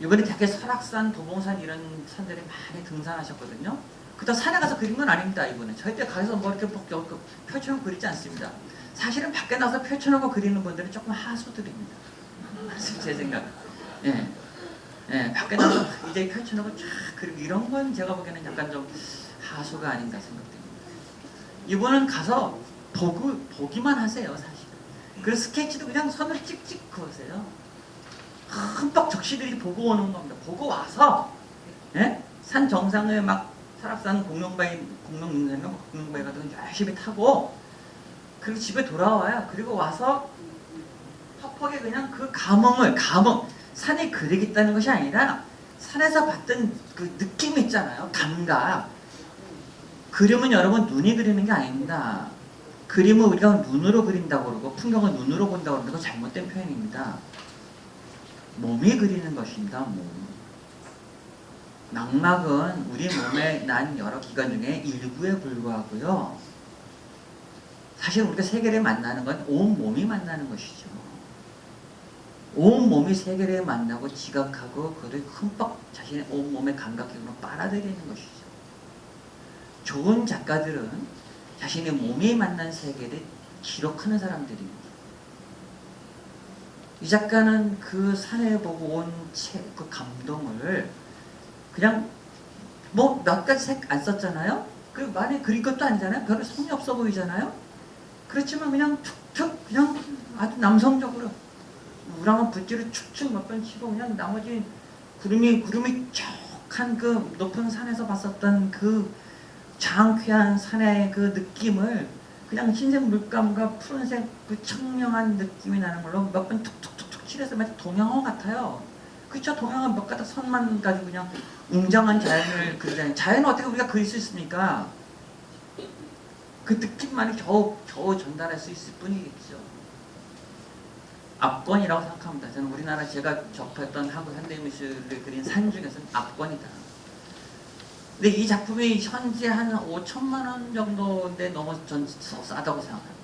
이번에 되게 설악산, 도봉산 이런 산들이 많이 등산하셨거든요. 그렇다고 산에 가서 그린 건 아닙니다. 이분은 절대 가서 뭐 이렇게 펼쳐놓고 그리지 않습니다. 사실은 밖에 나가서 펼쳐놓고 그리는 분들은 조금 하수들입니다. 제 생각. 밖에 나가서 이제 펼쳐놓고 쫙 그리고 이런 건 제가 보기에는 약간 좀 하수가 아닌가 생각됩니다. 이분은 가서 보기만 하세요, 사실. 그리고 스케치도 그냥 선을 찍찍 그으세요. 흠뻑 적시들이 보고 오는 겁니다. 보고 와서 산 정상을 막 설악산 공룡바위 같은 거 열심히 타고 그리고 집에 돌아와요. 그리고 와서 퍽퍽에 그냥 그 감흥 산에 그리겠다는 것이 아니라 산에서 봤던 그 느낌 있잖아요. 감각. 그림은 여러분 눈이 그리는 게 아닙니다. 그림은 우리가 눈으로 그린다고 그러고 풍경을 눈으로 본다고 그러는 건 잘못된 표현입니다. 몸이 그리는 것입니다. 몸. 망막은 우리 몸에 난 여러 기관 중에 일부에 불과하고요. 사실 우리가 세계를 만나는 건 온 몸이 만나는 것이죠. 온 몸이 세계를 만나고 지각하고 그를 흠뻑 자신의 온 몸의 감각기관으로 빨아들이는 것이죠. 좋은 작가들은 자신의 몸이 만난 세계를 기록하는 사람들입니다. 이 작가는 그 산을 보고 온 그 감동을 그냥 뭐 몇 가지 색 안 썼잖아요. 그 많이 그린 것도 아니잖아요. 별로 성의 없어 보이잖아요. 그렇지만 그냥 툭툭 그냥 아주 남성적으로 우랑한 붓질을 축축 몇 번 치고 그냥 나머지 구름이 쫙한 그 높은 산에서 봤었던 그 장쾌한 산의 그 느낌을 그냥 흰색 물감과 푸른색 그 청명한 느낌이 나는 걸로 몇 번 툭툭툭툭 칠해서 마치 동양화 같아요. 그쵸? 동양화 몇 가닥 선만 가지고 그냥 웅장한 자연을 그리잖아요. 자연을 어떻게 우리가 그릴 수 있습니까? 그 느낌만이 겨우 전달할 수 있을 뿐이겠죠. 압권이라고 생각합니다. 저는 우리나라 제가 접했던 한국 현대미술을 그린 산 중에서는 압권이다. 근데 이 작품이 현재 한 5천만 원 정도인데 너무 전 싸다고 생각합니다.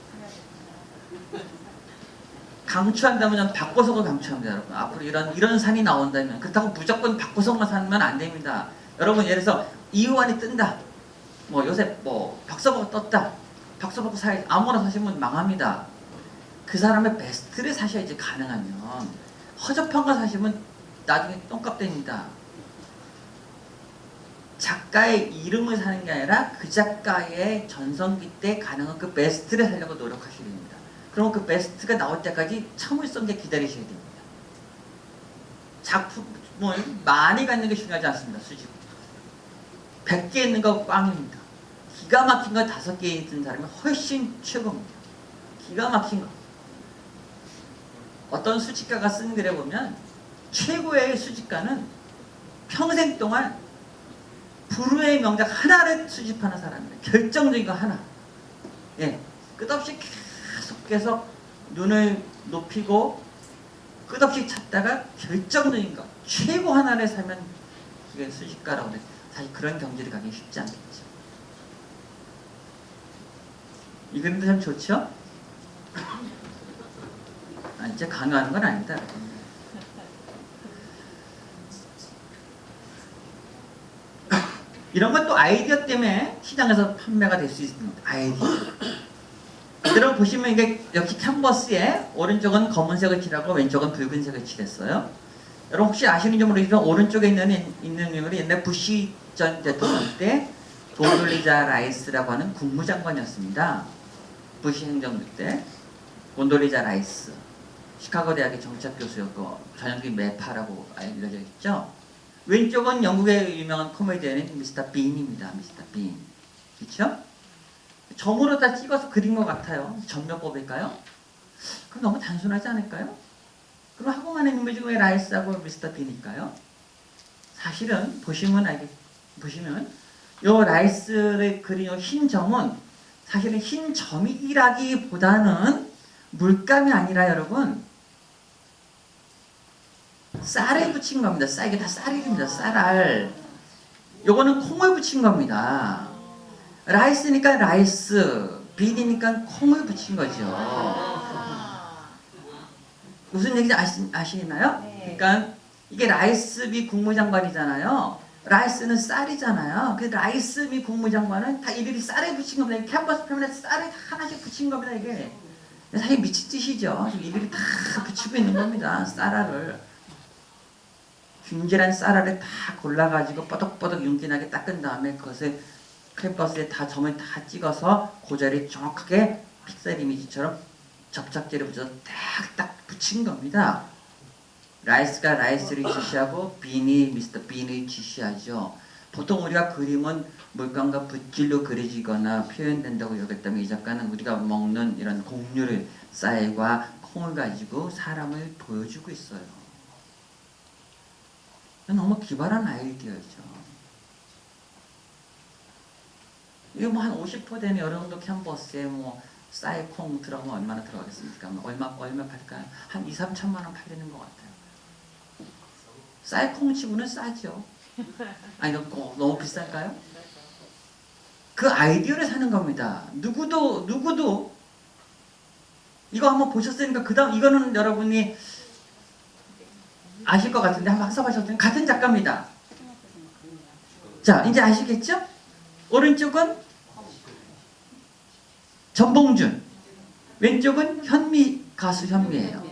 강추한다면 전 박보석을 강추합니다, 여러분. 앞으로 이런 산이 나온다면 그렇다고 무조건 박보석만 사면 안 됩니다. 여러분 예를 들어서 이우환이 뜬다. 뭐 요새 뭐 박서복 떴다. 박서복 사이 아무나 사시면 망합니다. 그 사람의 베스트를 사셔야지 가능하면 허접한 거 사시면 나중에 똥값 됩니다. 작가의 이름을 사는 게 아니라 그 작가의 전성기 때 가능한 그 베스트를 살려고 노력하셔야 됩니다. 그럼 그 베스트가 나올 때까지 참을성 있게 기다리셔야 됩니다. 작품을 많이 갖는 게 중요하지 않습니다. 수집 100개 있는 거 꽝입니다. 기가 막힌 거 5개 있는 사람이 훨씬 최고입니다. 기가 막힌 거. 어떤 수집가가 쓴 글에 보면 최고의 수집가는 평생 동안 불후의 명작 하나를 수집하는 사람이에요. 결정적인 거 하나. 예, 끝없이 계속 눈을 높이고 끝없이 찾다가 결정적인 거 최고 하나를 사면 그게 수집가라고 해요. 사실 그런 경지를 가기 쉽지 않겠죠. 이 그림도 참 좋죠? 이제 강요하는 건 아니다. 이런 것도 아이디어 때문에 시장에서 판매가 될 수 있습니다. 아이디어. 여러분 보시면 이게 역시 캔버스에 오른쪽은 검은색을 칠하고 왼쪽은 붉은색을 칠했어요. 여러분 혹시 아시는지 모르겠지만 오른쪽에 있는 인물이 옛날 부시 전 대통령 때 곤돌리자 라이스라고 하는 국무장관이었습니다. 부시 행정부 때 곤돌리자 라이스. 시카고 대학의 정치학 교수였고 전형적인 매파라고 알려져 있죠. 왼쪽은 영국의 유명한 코미디언인 미스터 빈입니다. 미스터 빈. 그렇죠? 점으로 다 찍어서 그린 것 같아요. 점몇 뽑을까요? 그럼 너무 단순하지 않을까요? 그럼 한국만의 인물 중에 라이스하고 미스터 빈일까요? 사실은 보시면 요 라이스를 그린 요 흰 점은 사실은 흰 점이라기보다는 물감이 아니라 여러분 쌀을 붙인 겁니다. 이게 다 쌀입니다. 쌀알. 요거는 콩을 붙인 겁니다. 라이스니까 라이스, 빈이니까 콩을 붙인 거죠. 무슨 얘기인지 아시나요? 그러니까 이게 라이스비 국무장관이잖아요. 라이스는 쌀이잖아요. 그 라이스비 국무장관은 다 일일이 쌀에 붙인 겁니다. 캔버스 표면에 쌀을 하나씩 붙인 겁니다. 이게 사실 미친 뜻이죠. 일일이 다 붙이고 있는 겁니다. 쌀알을. 균질한 쌀알을 다 골라가지고 뻐덕뻐덕 윤기나게 닦은 다음에 그것을 캔버스에 다 점을 다 찍어서 그 자리에 정확하게 픽셀 이미지처럼 접착제를 붙여서 딱딱 붙인 겁니다. 라이스가 라이스를 지시하고 빈이 미스터 빈을 지시하죠. 보통 우리가 그림은 물감과 붓질로 그려지거나 표현된다고 여겼다면 이 작가는 우리가 먹는 이런 곡류를 쌀과 콩을 가지고 사람을 보여주고 있어요. 너무 기발한 아이디어죠. 이거 뭐 한 50% 되는 여러분도 캔버스에 뭐 쌀, 콩 들어가면 얼마나 들어가겠습니까? 얼마 팔까요? 한 2, 3천만 원 팔리는 것 같아요. 쌀, 콩 치고는 싸죠. 아니 너무 비쌀까요? 그 아이디어를 사는 겁니다. 누구도 이거 한번 보셨으니까 그 다음 이거는 여러분이 아실 것 같은데 한번 학습하셨더니 같은 작가입니다. 자 이제 아시겠죠? 오른쪽은 전봉준, 왼쪽은 현미, 가수 현미예요.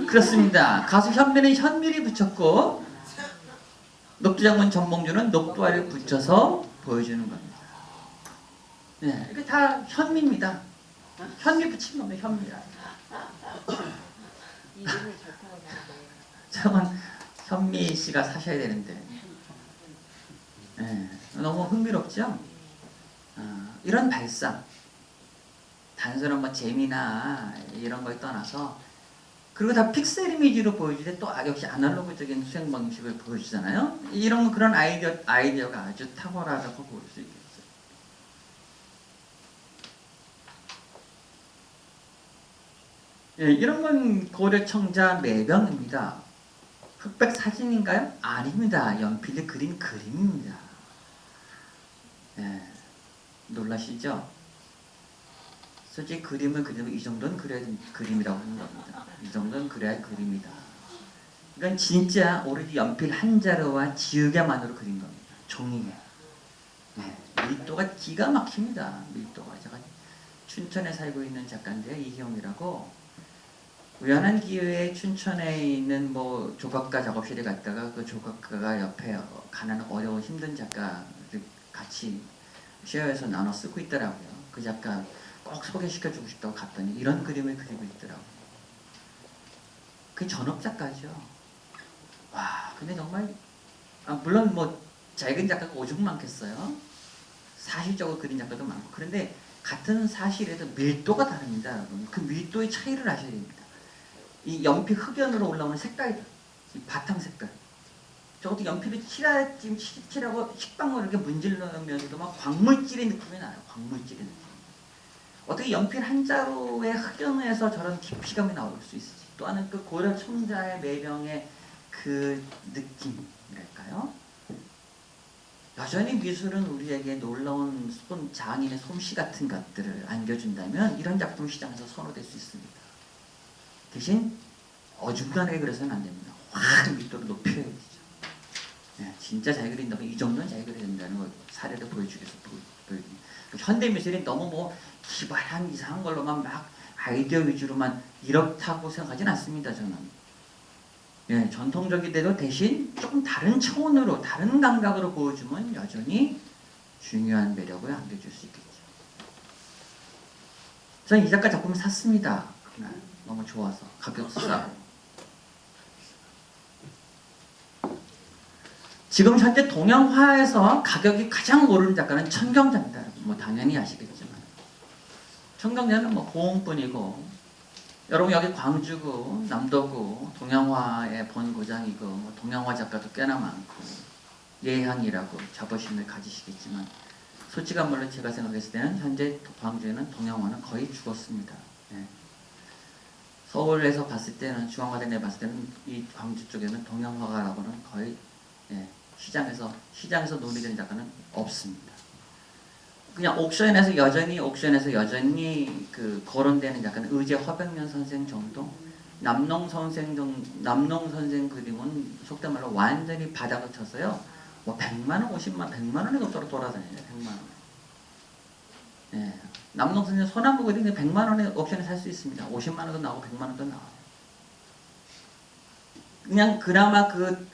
그렇습니다. 가수 현미는 현미를 붙였고 녹두장군 전봉준은 녹두알을 붙여서 보여주는 겁니다. 네, 이게 다 현미입니다. 현미 붙인 겁니다. 현미라. 이름이 좋다고 하는데 저건 현미 씨가 사셔야 되는데. 네, 너무 흥미롭죠? 이런 발상, 단순한 뭐 재미나 이런 걸 떠나서, 그리고 다 픽셀 이미지로 보여주되 또 역시 아날로그적인 수행 방식을 보여주잖아요. 이런 그런 아이디어가 아주 탁월하다고 볼 수 있겠죠. 예, 이런 건 고려청자 매병입니다. 흑백 사진인가요? 아닙니다. 연필이 그린 그림입니다. 예, 놀라시죠? 솔직히 그림을 그리면 이 정도는 그려야 그림이라고 하는 겁니다. 이 정도는 그려야 그림이다. 이건 진짜 오로지 연필 한 자루와 지우개만으로 그린 겁니다. 종이에. 네, 밀도가 기가 막힙니다. 밀도가. 제가 춘천에 살고 있는 작가인데요. 이희용이라고. 우연한 기회에 춘천에 있는 뭐 조각가 작업실에 갔다가 그 조각가가 옆에 가난한 어려운 힘든 작가를 같이 쉐어해서 나눠 쓰고 있더라고요. 그 작가 꼭 소개시켜주고 싶다고 갔더니 이런 그림을 그리고 있더라고요. 그게 전업 작가죠. 와, 근데 정말 물론 뭐 작은 작가가 오죽 많겠어요. 사실적으로 그린 작가도 많고. 그런데 같은 사실에도 밀도가 다릅니다, 여러분. 그 밀도의 차이를 아셔야 됩니다. 이 연필 흑연으로 올라오는 색깔들, 이 바탕 색깔. 저것도 연필을 칠하고 식빵을 이렇게 문질러면서도 막 광물질의 느낌이 나요. 광물질의 느낌. 어떻게 연필 한 자루의 흑연에서 저런 깊이감이 나올 수 있을지. 또 하나는 그 고려 청자의 매병의 그 느낌이랄까요? 여전히 미술은 우리에게 놀라운 장인의 솜씨 같은 것들을 안겨준다면 이런 작품 시장에서 선호될 수 있습니다. 대신 어중간하게 그래서는 안 됩니다. 확 밀도를 높여야 되죠. 네, 진짜 잘 그린다면 이 정도는 잘 그려야 된다는 걸 사례를 보여주기 위해서 보여줍니다. 현대 미술이 너무 뭐 기발한 이상한 걸로만 막 아이디어 위주로만 이렇다고 생각하진 않습니다. 저는. 예, 전통적인데도 대신 조금 다른 차원으로, 다른 감각으로 보여주면 여전히 중요한 매력을 안겨줄 수 있겠죠. 저는 이 작가 작품을 샀습니다. 그날 너무 좋아서 가격도 싸고. 지금 현재 동양화에서 가격이 가장 오르는 작가는 천경자입니다. 뭐 당연히 아시겠지만 천경자는 뭐 보험뿐이고, 여러분 여기 광주고 남도구 동양화의 본고장이고 뭐 동양화 작가도 꽤나 많고 예향이라고 자부심을 가지시겠지만, 솔직한 말로 제가 생각했을 때는 현재 광주에는 동양화는 거의 죽었습니다. 네. 서울에서 봤을 때는, 중앙화den에 봤을 때는 이 광주 쪽에는 동양화가라고는 거의 시장에서 논의되는 작가는 없습니다. 그냥 옥션에서 여전히 그 거론되는 작가는 의제 허백년 선생 정도, 남농 선생 그림은 속된 말로 완전히 바닥을 쳤어요. 뭐 100만 원, 50만 원, 100만 원에 넘도록 돌아다녀요. 100만 원. 네. 남농 선생 소나무 그림이 100만 원에 옥션에 살 수 있습니다. 50만 원도 나오고 100만 원도 나와요. 그냥 그나마 그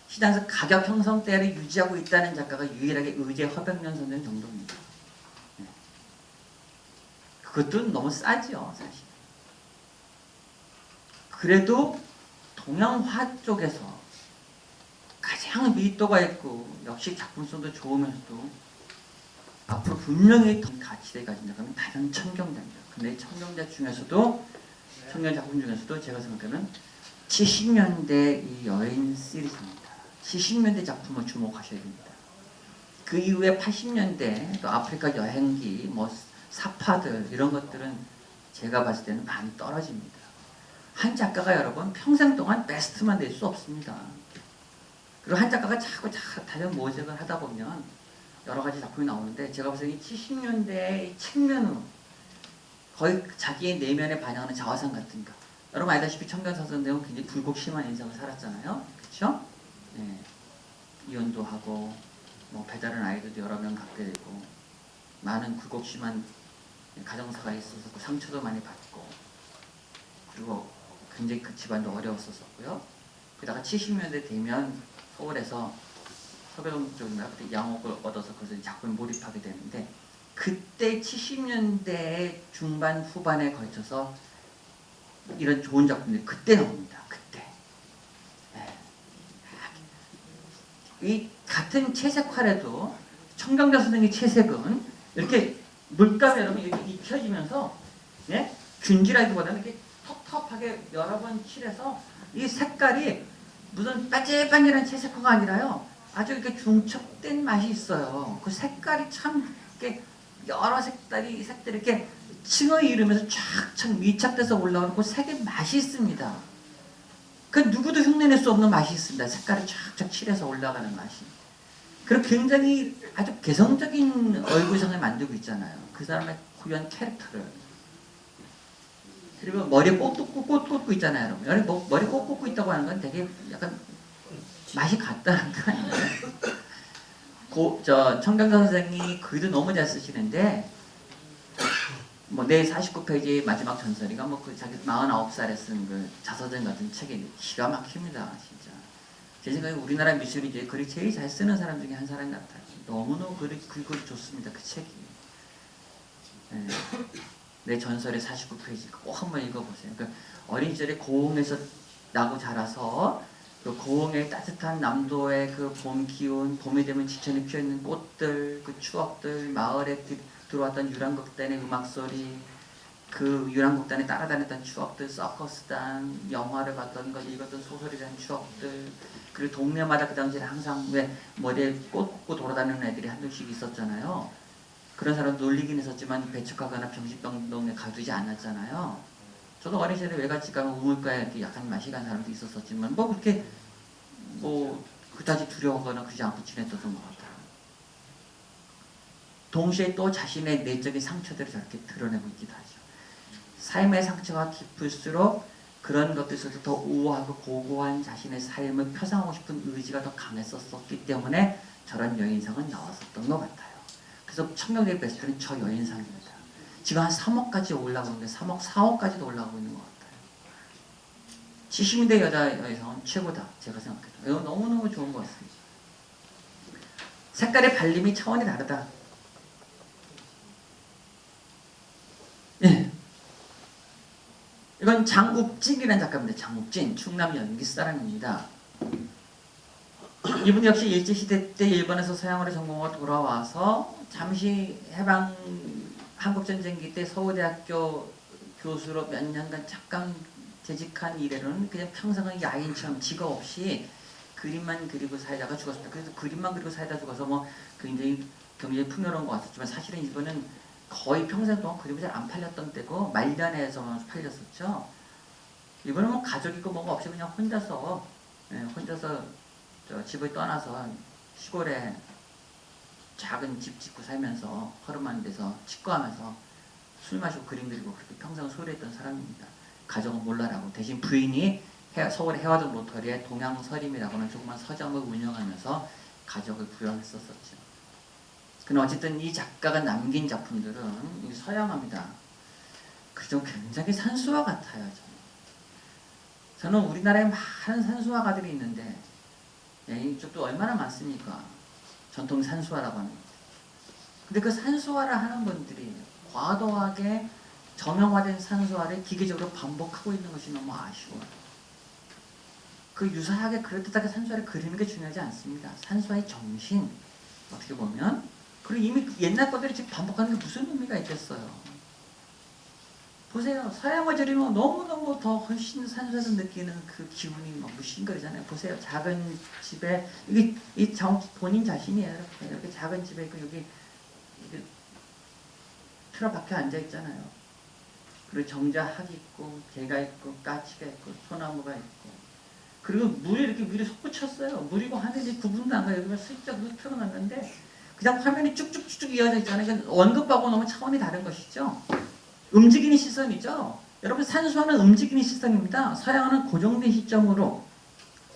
시장에서 가격 형성대를 유지하고 있다는 작가가 유일하게 의제 허백년 선생 정도입니다. 네. 그것도 너무 싸죠, 사실. 그래도 동양화 쪽에서 가장 밀도가 있고 역시 작품성도 좋으면서도 앞으로 분명히 더 가치를 가진 작가는 다른 천경자입니다. 근데 천경자 중에서도, 천경 작품 중에서도 제가 생각하는 70년대 이 여인 시리즈입니다. 70년대 작품을 주목하셔야 됩니다. 그 이후에 80년대 또 아프리카 여행기, 뭐 사파들 이런 것들은 제가 봤을 때는 많이 떨어집니다. 한 작가가 여러분 평생 동안 베스트만 낼 수 없습니다. 그리고 한 작가가 자꾸 다른 모색을 하다 보면 여러 가지 작품이 나오는데, 제가 봤을 때 70년대의 측면으로 거의 자기의 내면에 반영하는 자화상 같은 거. 여러분 알다시피 청경사선대는 굉장히 굴곡 심한 인생을 살았잖아요. 그렇죠? 네. 이혼도 하고 뭐 배다른 아이들도 여러 명 갖게 되고 많은 굴곡 심한 가정사가 있어서 그 상처도 많이 받고, 그리고 굉장히 그 집안도 어려웠었고요. 게다가 70년대 되면 서울에서 서배동 쪽인가 그때 양옥을 얻어서 그것을 작품에 몰입하게 되는데, 그때 70년대 중반 후반에 걸쳐서 이런 좋은 작품들이 그때 나옵니다. 그때. 이 같은 채색화라도 청경자 선생의 채색은 이렇게 물감이 여러분 이렇게 입혀지면서 예? 균질하기보다는 이렇게 텁텁하게 여러 번 칠해서 이 색깔이 무슨 반질반질한 채색화가 아니라요. 아주 이렇게 중첩된 맛이 있어요. 그 색깔이 참 이렇게 여러 색들이 이렇게 층을 이루면서 쫙쫙 밀착돼서 올라오는 그 색의 맛이 있습니다. 그 누구도 흉내낼 수 없는 맛이 있습니다. 색깔을 쫙쫙 칠해서 올라가는 맛이. 그리고 굉장히 아주 개성적인 얼굴상을 만들고 있잖아요. 그 사람의 고유한 캐릭터를. 그리고 머리에 꽃 꽂고 있잖아요, 여러분. 머리 꽃 꽂고 있다고 하는 건 되게 약간 맛이 같다는 거 아니에요? 청경자 선생이 글도 너무 잘 쓰시는데, 내 49페이지 마지막 전설이가 자기 49살에 쓴 그 자서전 같은 책이 기가 막힙니다, 진짜. 제 생각에 우리나라 미술이 이제 글을 제일 잘 쓰는 사람 중에 한 사람 같아요. 너무너무 글이 좋습니다, 그 책이. 네. 내 전설의 49페이지 꼭 한번 읽어보세요. 그러니까 어린 시절에 고흥에서 나고 자라서 그 고흥의 따뜻한 남도의 그 봄 기운, 봄이 되면 지천이 피어있는 꽃들, 그 추억들, 마을에 들어왔던 유랑극단의 음악소리, 그 유랑극단에 따라다녔던 추억들, 서커스단, 영화를 봤던 것, 읽었던 소설에 대한 추억들, 그리고 동네마다 그 당시에 항상 왜 머리에 꽃 꽂고 돌아다니는 애들이 한둘씩 있었잖아요. 그런 사람 놀리긴 했었지만 배척하거나 병신병동에 가두지 않았잖아요. 저도 어린 시절에 외갓집 가면 우물가에 이렇게 약간 마시간 사람도 있었지만 그렇게 그다지 두려워하거나 그러지 않고 지냈던 것 같아요. 동시에 또 자신의 내적인 상처들을 저렇게 드러내고 있기도 하죠. 삶의 상처가 깊을수록 그런 것들에서도 더 우아하고 고고한 자신의 삶을 표상하고 싶은 의지가 더 강했었기 때문에 저런 여인상은 나왔었던 것 같아요. 그래서 청명대의 베스트는 저 여인상입니다. 지금 한 3억까지 올라가고 있는데 3억, 4억까지도 올라가고 있는 것 같아요. 70년대 여자 여인상은 최고다, 제가 생각해도. 이거 너무너무 좋은 것 같습니다. 색깔의 발림이 차원이 다르다. 예. 이건 장욱진이라는 작가입니다. 장욱진, 충남 연기 사람입니다. 이분 역시 일제시대 때 일본에서 서양어를 전공하고 돌아와서 잠시 해방 한국전쟁기 때 서울대학교 교수로 몇 년간 잠깐 재직한 이래로는 그냥 평생을 야인처럼 직업 없이 그림만 그리고 살다가 죽었습니다. 그래서 그림만 그리고 살다 죽어서 굉장히 경제에 풍요로운 것 같았지만 사실은 이분은 거의 평생 동안 그림이 잘 안 팔렸던 때고 말년에서만 팔렸었죠. 이분은 가족이고 뭐가 없이 그냥 혼자서 집을 떠나서 시골에 작은 집 짓고 살면서 허름한 데서 치과하면서 술 마시고 그림 그리고 그렇게 평생 소리했던 사람입니다. 가족은 몰라라고. 대신 부인이 서울의 해화동 로터리에 동양서림이라고 하는 조그만 서점을 운영하면서 가족을 부양했었었죠. 근데 어쨌든 이 작가가 남긴 작품들은 서양화입니다. 그죠? 굉장히 산수화 같아요. 저는 우리나라에 많은 산수화가들이 있는데 이쪽도 얼마나 많습니까? 전통 산수화라고 하는. 근데 그 산수화를 하는 분들이 과도하게 정형화된 산수화를 기계적으로 반복하고 있는 것이 너무 아쉬워요. 그 유사하게 그럴듯하게 산수화를 그리는 게 중요하지 않습니다. 산수화의 정신, 어떻게 보면. 그리고 이미 옛날 것들이 지금 반복하는 게 무슨 의미가 있겠어요. 보세요. 서양화 저리면 너무너무 더 훨씬 산수에서 느끼는 그 기분이 무신거리잖아요. 보세요. 작은 집에, 본인 자신이에요. 이렇게 작은 집에 있고, 여기 틀어박혀 앉아있잖아요. 그리고 정자학이 있고, 개가 있고, 까치가 있고, 소나무가 있고. 그리고 물이 이렇게 위로 솟구쳤어요. 물이고 하늘이 구분도 안 가요. 여기만 슬쩍 틀어놨는데, 그냥 화면이 쭉쭉쭉 이어져 있잖아요. 그러니까 원급하고 너무 차원이 다른 것이죠. 움직이는 시선이죠. 여러분 산수화는 움직이는 시선입니다. 서양화는 고정된 시점으로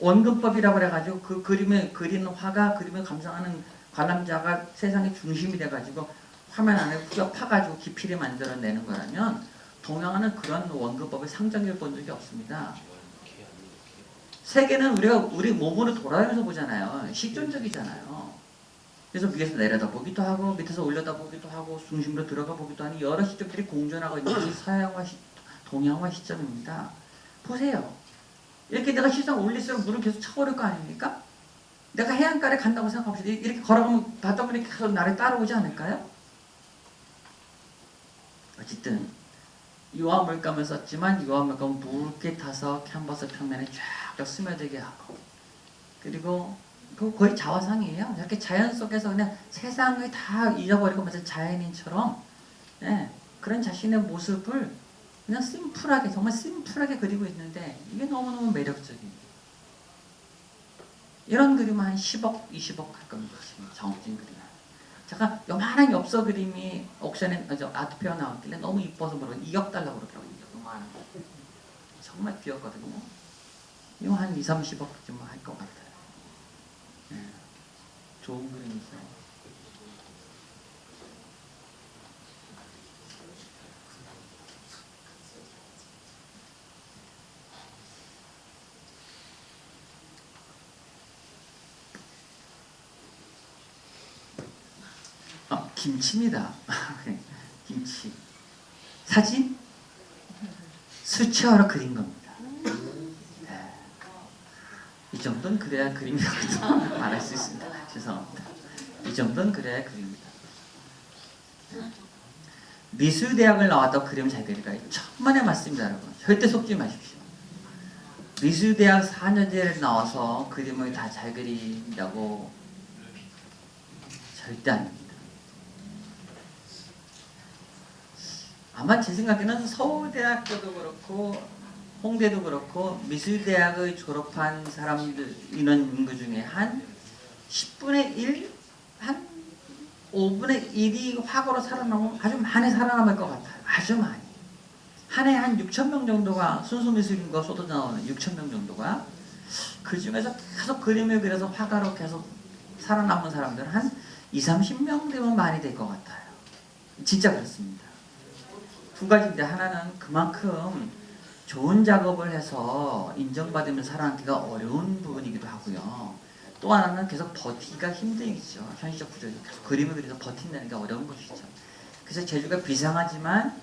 원근법이라고 해가지고 그 그림을 그리는 화가 그림을 감상하는 관람자가 세상의 중심이 돼가지고 화면 안에 후벼 파가지고 깊이를 만들어내는 거라면 동양화는 그런 원근법을 상정해 본 적이 없습니다. 세계는 우리 몸으로 돌아가면서 보잖아요. 실존적이잖아요. 그래서 위에서 내려다보기도 하고 밑에서 올려다보기도 하고 중심으로 들어가 보기도 하는 여러 시점들이 공존하고 있는 것이 서양화, 동양화 시점입니다. 보세요. 이렇게 내가 시선 올릴수록 물은 계속 차오를 거 아닙니까? 내가 해안가에 간다고 생각합시다. 이렇게 걸어가면 바닷물이 계속 나를 따라오지 않을까요? 어쨌든 유화물감을 썼지만 유화물감은 묽게 타서 캔버스 표면에 쫙 스며들게 하고, 그리고 그 거의 자화상이에요. 이렇게 자연 속에서 그냥 세상을 다 잊어버리고 마치 자연인처럼, 예, 그런 자신의 모습을 그냥 심플하게, 정말 심플하게 그리고 있는데 이게 너무너무 매력적이에요. 이런 그림은 한 10억, 20억 할 겁니다. 지금 정진 그림. 제가 요만한 엽서 그림이 옥션에 아트페어 나왔길래 너무 이뻐서 물어 2억 달라고 그러더라고요. 요만한 거. 정말 귀엽거든요. 이거 한 2, 30억 좀 할 것 같아요. 네. 좋은 그림이죠. 김치입니다. 김치. 사진? 수채화로 그린 겁니다. 네. 이 정도는 그래야 그림이라고 말할 수 있습니다. 죄송합니다. 이 정도는 그래야 그림입니다. 미술대학을 나왔다고 그림 잘 그릴까요? 천만에 맞습니다, 여러분. 절대 속지 마십시오. 미술대학 4년제를 나와서 그림을 다 잘 그린다고 절대 아닙니다. 아마 제 생각에는 서울대학교도 그렇고 홍대도 그렇고 미술대학을 졸업한 사람들 인구 중에 한 10분의 1, 한 5분의 1이 화가로 살아남으면 아주 많이 살아남을 것 같아요. 아주 많이. 한 해 한 6천 명 정도가 순수미술인과 쏟아져 나오는 6천 명 정도가 그 중에서 계속 그림을 그려서 화가로 계속 살아남은 사람들은 한 2, 30명 되면 많이 될 것 같아요. 진짜 그렇습니다. 두 가지인데, 하나는 그만큼 좋은 작업을 해서 인정받으면 살아남기가 어려운 부분이기도 하고요. 또 하나는 계속 버티기가 힘들죠. 현실적 구조에서 계속 그림을 그려서 버틴다는 게 어려운 것이죠. 그래서 재주가 비상하지만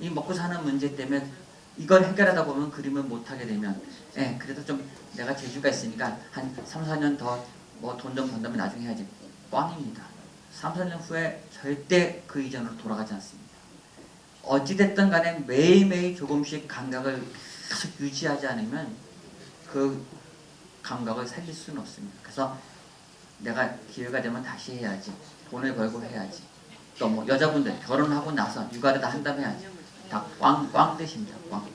이 먹고 사는 문제 때문에 이걸 해결하다 보면 그림을 못하게 되면, 예, 그래도 좀 내가 재주가 있으니까 한 3, 4년 더 뭐 돈 좀 번다면 나중에 해야지. 꽝입니다. 3, 4년 후에 절대 그 이전으로 돌아가지 않습니다. 어찌됐든 간에 매일매일 조금씩 감각을 계속 유지하지 않으면 그 감각을 살릴 수는 없습니다. 그래서 내가 기회가 되면 다시 해야지. 돈을 벌고 해야지. 또 뭐 여자분들 결혼하고 나서 육아를 다 한다면 해야지. 다 꽝 되십니다. 꽝.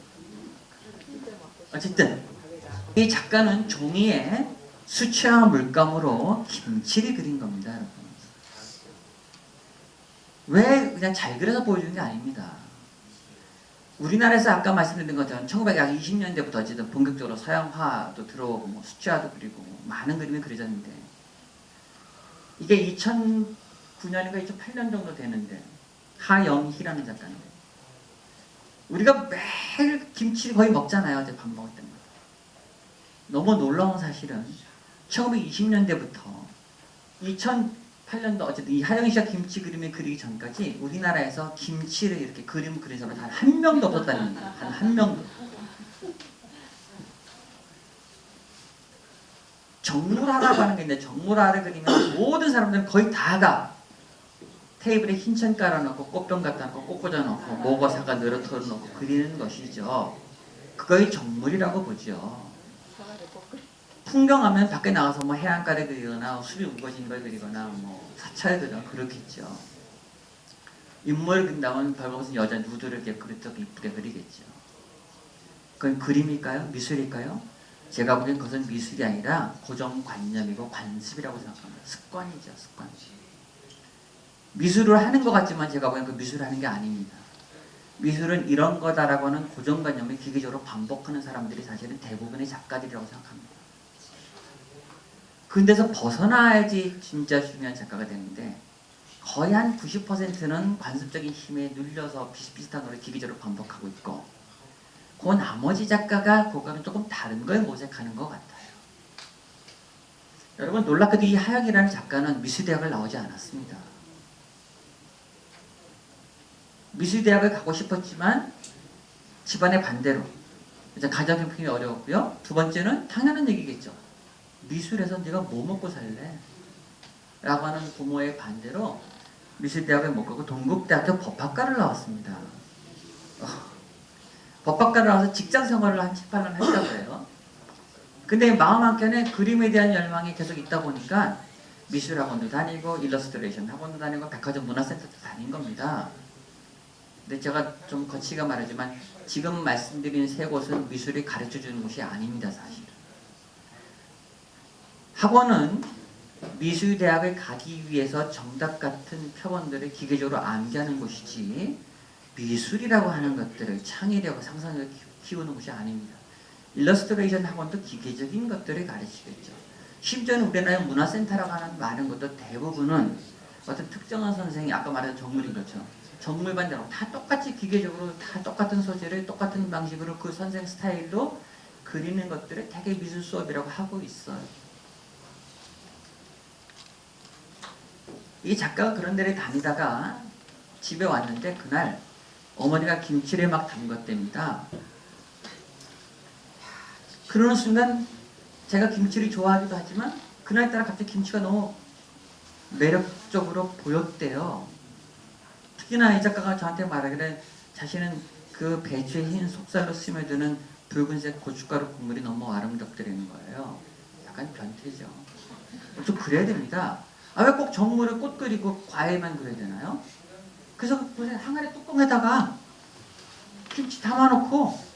어쨌든 이 작가는 종이에 수채화 물감으로 김치를 그린 겁니다, 여러분. 왜 그냥 잘 그려서 보여주는 게 아닙니다. 우리나라에서 아까 말씀드린 것처럼 1920년대부터 어쨌든 본격적으로 서양화도 들어오고 뭐 수채화도 그리고 많은 그림이 그려졌는데, 이게 2009년인가 2008년 정도 되는데 하영희라는 작가인데, 우리가 매일 김치를 거의 먹잖아요. 어제 밥 먹을 때마다. 너무 놀라운 사실은 1920년대부터 2008년도 어쨌든 이 하영희 씨가 김치 그림을 그리기 전까지 우리나라에서 김치를 이렇게 그림 그린 사람이 단 한 명도 없었다는 겁니다. 단 한 명도. 정물화라고 하는 게 있는데, 정물화를 그리면 모든 사람들은 거의 다가 테이블에 흰천 깔아놓고 꽃병 갖다 놓고 꽃 꽂아놓고 모과사과 늘어 털어놓고 그리는 것이죠. 그거의 정물이라고 보죠. 풍경하면 밖에 나가서 뭐 해안가를 그리거나 숲이 우거진 걸 그리거나 뭐 사찰을 그리거나 그렇겠죠. 인물을 그린다면 벌거벗은 여자 누드를 이렇게 그렇게 이쁘게 그리겠죠. 그건 그림일까요? 미술일까요? 제가 보기엔 그것은 미술이 아니라 고정관념이고 관습이라고 생각합니다. 습관이죠, 습관. 미술을 하는 것 같지만 제가 보기엔 그 미술을 하는 게 아닙니다. 미술은 이런 거다라고 하는 고정관념을 기계적으로 반복하는 사람들이 사실은 대부분의 작가들이라고 생각합니다. 근데서 벗어나야지 진짜 중요한 작가가 되는데, 거의 한 90%는 관습적인 힘에 눌려서 비슷비슷한 걸 기계적으로 반복하고 있고, 그 나머지 작가가 그거는 조금 다른 걸 모색하는 것 같아요. 여러분 놀랍게도 이 하약이라는 작가는 미술대학을 나오지 않았습니다. 미술대학을 가고 싶었지만 집안의 반대로 이제 가정 형편이 어려웠고요. 두 번째는 당연한 얘기겠죠. 미술에서 네가 뭐 먹고 살래? 라고 하는 부모의 반대로 미술대학을 못 가고 동국대학교 법학과를 나왔습니다. 법학과를 나와서 직장 생활을 한 7, 8년 했다고 해요. 근데 마음 한켠에 그림에 대한 열망이 계속 있다 보니까 미술학원도 다니고 일러스트레이션 학원도 다니고 백화점 문화센터도 다닌 겁니다. 근데 제가 좀 거치가 말하지만 지금 말씀드린 세 곳은 미술이 가르쳐주는 곳이 아닙니다. 사실은. 학원은 미술대학을 가기 위해서 정답 같은 표본들을 기계적으로 암기하는 곳이지 미술이라고 하는 것들을 창의력과 상상력을 키우는 곳이 아닙니다. 일러스트레이션 학원도 기계적인 것들을 가르치겠죠. 심지어는 우리나라의 문화센터라고 하는 많은 것도 대부분은 어떤 특정한 선생이 아까 말한 정물인 것처럼 정물반대로 다 똑같이 기계적으로 다 똑같은 소재를 똑같은 방식으로 그 선생 스타일로 그리는 것들을 되게 미술 수업이라고 하고 있어요. 이 작가가 그런 데를 다니다가 집에 왔는데 그날 어머니가 김치를 막 담갔답니다. 그러는 순간 제가 김치를 좋아하기도 하지만 그날따라 갑자기 김치가 너무 매력적으로 보였대요. 특히나 이 작가가 저한테 말하기를 자신은 그 배추의 흰 속살로 스며드는 붉은색 고춧가루 국물이 너무 아름답더라는 거예요. 약간 변태죠. 좀 그래야 됩니다. 아, 왜 꼭 정물을 꽃 그리고 과일만 그려야 되나요? 그래서 항아리 뚜껑에다가 김치 담아놓고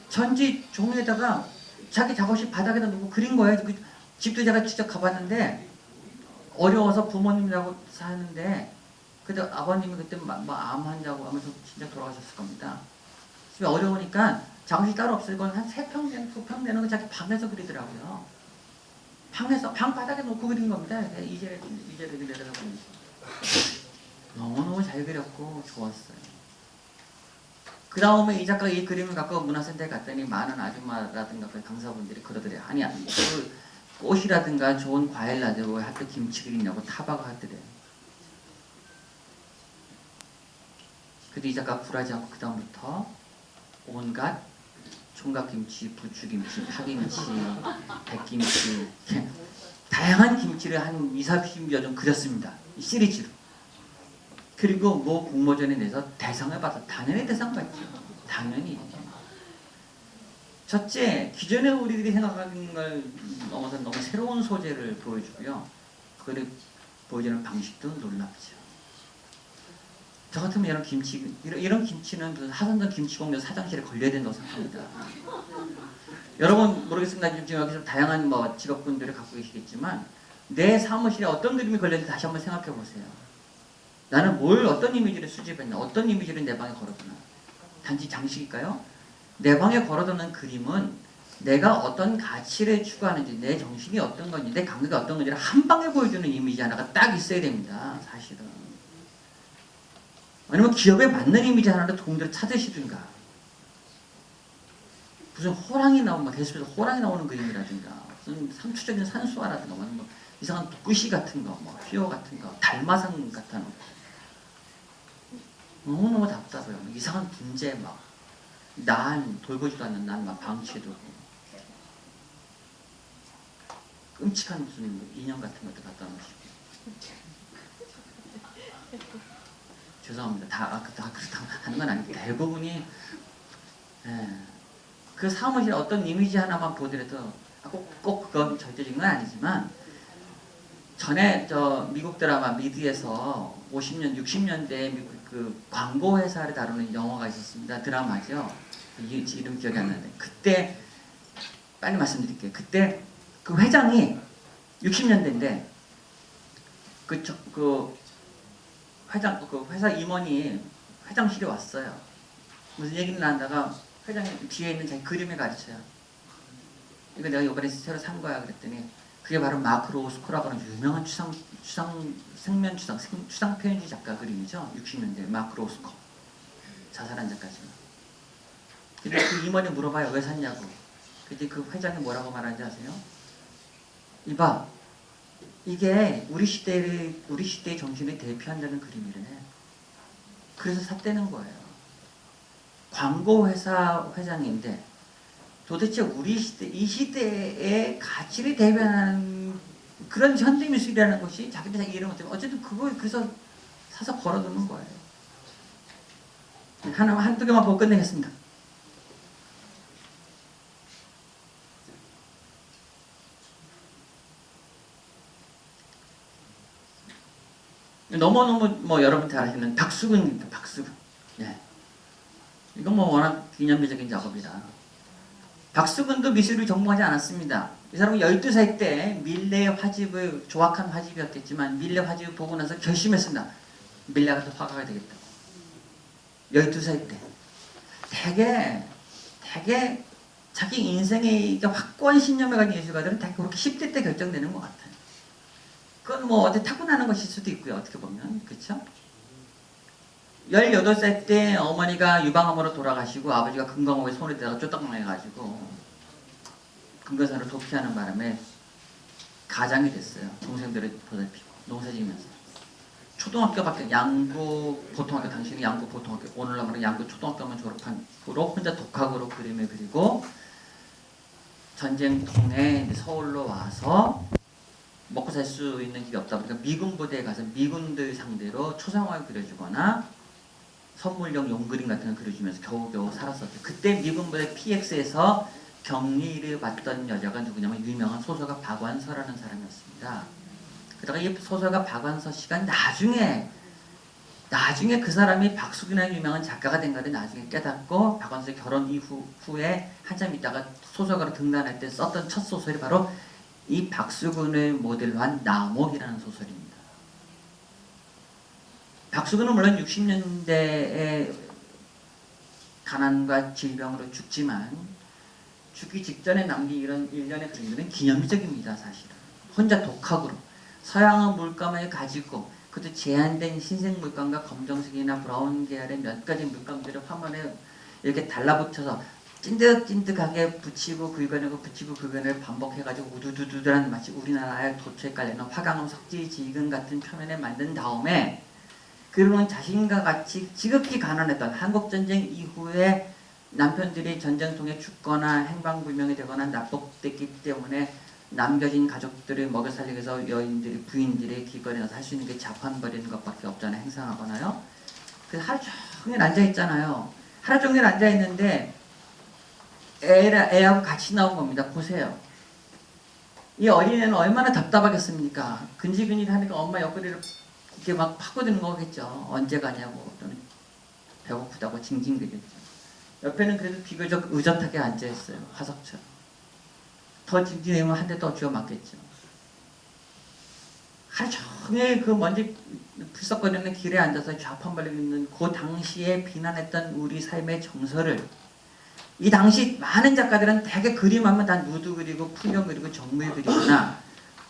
전지 종이에다가 자기 작업실 바닥에다 놓고 그린 거예요. 그 집도 제가 직접 가봤는데 어려워서 부모님이라고 사는데 그때 아버님이 그때 암 환자고 하면서 진짜 돌아가셨을 겁니다. 집에 어려우니까 작업실 따로 없을 건 한 3평 되는 2평 되는 거 자기 방에서 그리더라고요. 방에서 방 바닥에 놓고 그린 겁니다. 이제 내려다 보니 너무너무 잘 그렸고 좋았어요. 그 다음에 이 작가가 이 그림을 갖고 문화센터에 갔더니 많은 아줌마라든가 강사분들이 그러더래요. 아니야, 그 꽃이라든가 좋은 과일라든가 왜 하필 김치 그리냐고 타박을 하더래요. 근데 이 작가가 굴하지 않고 그 다음부터 온갖 총각김치, 부추김치, 파김치, 백김치 다양한 김치를 한 2, 30여 좀 그렸습니다. 시리즈로. 그리고 뭐 공모전에 내서 대상을 받아. 당연히 대상 받죠. 당연히. 첫째, 기존에 우리들이 생각하는 걸 넘어서 너무 새로운 소재를 보여주고요. 그걸 보여주는 방식도 놀랍죠. 저 같으면 이런 김치는 그 하선전 김치공장 사장실에 걸려야 된다고 생각합니다. 여러분 모르겠습니다. 지금 여기서 다양한 직업군들을 갖고 계시겠지만 내 사무실에 어떤 그림이 걸렸는지 다시 한번 생각해 보세요. 나는 어떤 이미지를 수집했나, 어떤 이미지를 내 방에 걸어두나. 단지 장식일까요? 내 방에 걸어두는 그림은 내가 어떤 가치를 추구하는지, 내 정신이 어떤 건지, 내 감각이 어떤 건지를 한 방에 보여주는 이미지 하나가 딱 있어야 됩니다. 사실은. 아니면 기업에 맞는 이미지 하나를 동들을 찾으시든가. 무슨 호랑이 나오면 대숲에서 호랑이 나오는 그림이라든가, 무슨 상투적인 산수화라든가, 뭐 이상한 붓글씨 같은 거, 휘어 같은 거, 달마상 같은 거. 너무너무 답답해요. 이상한 분재 돌보지도 않는 난 방치해두고. 끔찍한 무슨 인형 같은 것도 갖다 놓으시고. 죄송합니다. 다 그렇다고 하는 건 아니고 대부분이 그 사무실에 어떤 이미지 하나만 보더라도 꼭 그건 절대적인 건 아니지만 전에 미국 드라마 미드에서 50년, 60년대 미국 그 광고 회사를 다루는 영화가 있었습니다. 드라마죠. 이름 기억이 안 나는데 그때 빨리 말씀드릴게요. 그때 그 회장이 60년대인데 그 회사 임원이 회장실에 왔어요. 무슨 얘기를 나누다가 회장이 뒤에 있는 자기 그림을 가르쳐요. 이거 내가 이번에 새로 산 거야 그랬더니 그게 바로 마크 로스코라고 하는 유명한 추상 표현주의 작가 그림이죠. 60년대 마크 로스코. 자살한 작가지만. 근데 그 임원이 물어봐요. 왜 샀냐고. 근데 그 회장이 뭐라고 말하는지 아세요? 이봐, 이게 우리 시대의 정신을 대표한다는 그림이래. 그래서 샀다는 거예요. 광고회사 회장인데 도대체 우리 시대, 이 시대의 가치를 대변하는 그런 현대미술이라는 것이 자기들 이해를 못하면 어쨌든 그걸 그래서 사서 걸어두는 거예요. 한두 개만 보고 끝내겠습니다. 너무너무 뭐 여러분 잘 아시는 박수근입니다. 박수근. 예. 이건 뭐 워낙 기념비적인 작업이라. 박수근도 미술을 전공하지 않았습니다. 이 사람은 12살 때 밀레의 화집을, 조악한 화집이었겠지만 밀레 화집을 보고 나서 결심했습니다. 밀레가 더 화가가 되겠다고. 12살 때. 되게 자기 인생의 확고한 신념을 가진 예술가들은 다 그렇게 10대 때 결정되는 것 같아요. 그건 뭐 어디 타고나는 것일 수도 있고요. 어떻게 보면. 그렇죠? 18살 때 어머니가 유방암으로 돌아가시고 아버지가 금강옥에 손을 대다가 쫓아내가지고 금강산을 도피하는 바람에 가장이 됐어요. 동생들을 보살피고 농사지으면서. 초등학교밖에 양구 보통학교, 당신이 양구 보통학교, 오늘날 말하는 양구 초등학교만 졸업한 후로 혼자 독학으로 그림을 그리고 전쟁 통에 서울로 와서 먹고 살 수 있는 길이 없다 보니까 미군 부대에 가서 미군들 상대로 초상화를 그려주거나 선물용 용그림 같은 걸 그려주면서 겨우겨우 살았었죠. 그때 미군 부대 PX에서 격리를 받던 여자가 누구냐면 유명한 소설가 박완서라는 사람이었습니다. 그러다가 이 소설가 박완서 씨가 나중에 그 사람이 박수근이라는 유명한 작가가 된 거를 나중에 깨닫고 박완서의 결혼 후에 한참 있다가 소설가로 등단할 때 썼던 첫 소설이 바로 이 박수근을 모델로 한 나목이라는 소설입니다. 박수근은 물론 60년대에 가난과 질병으로 죽지만 죽기 직전에 남긴 이런 일련의 그림들은 기념비적입니다. 사실은. 혼자 독학으로 서양의 물감을 가지고 그것도 제한된 흰색 물감과 검정색이나 브라운 계열의 몇 가지 물감들을 화면에 이렇게 달라붙여서 찐득찐득하게 붙이고 긁어내고 붙이고 긁어내고 반복해가지고 우두두두한 마치 우리나라의 도초에 깔려있는 화강암 석지 지금 같은 표면에 만든 다음에 그러면 자신과 같이 지극히 가난했던 한국전쟁 이후에 남편들이 전쟁통에 죽거나 행방불명이 되거나 납북됐기 때문에 남겨진 가족들을 먹여 살리기 위해서 여인들이 부인들이 길거리에 나서 할 수 있는 게 자판 버리는 것밖에 없잖아요. 행상하거나요. 그래서 하루 종일 앉아있잖아요. 하루 종일 앉아있는데 애하고 같이 나온 겁니다. 보세요. 이 어린애는 얼마나 답답하겠습니까? 근질근질 하니까 엄마 옆구리를 이렇게 막 파고드는 거겠죠. 언제 가냐고 또는 배고프다고 징징거리겠죠. 옆에는 그래도 비교적 의젓하게 앉아있어요. 화석처럼. 더 징징거리면 한 대 더 쥐어 맞겠죠. 하루 종일 그 먼지 불썩거리는 길에 앉아서 좌판 벌리고 있는 그 당시에 비난했던 우리 삶의 정서를 이 당시 많은 작가들은 대개 그림하면 다 누드 그리고 풍경 그리고 정물 그리거나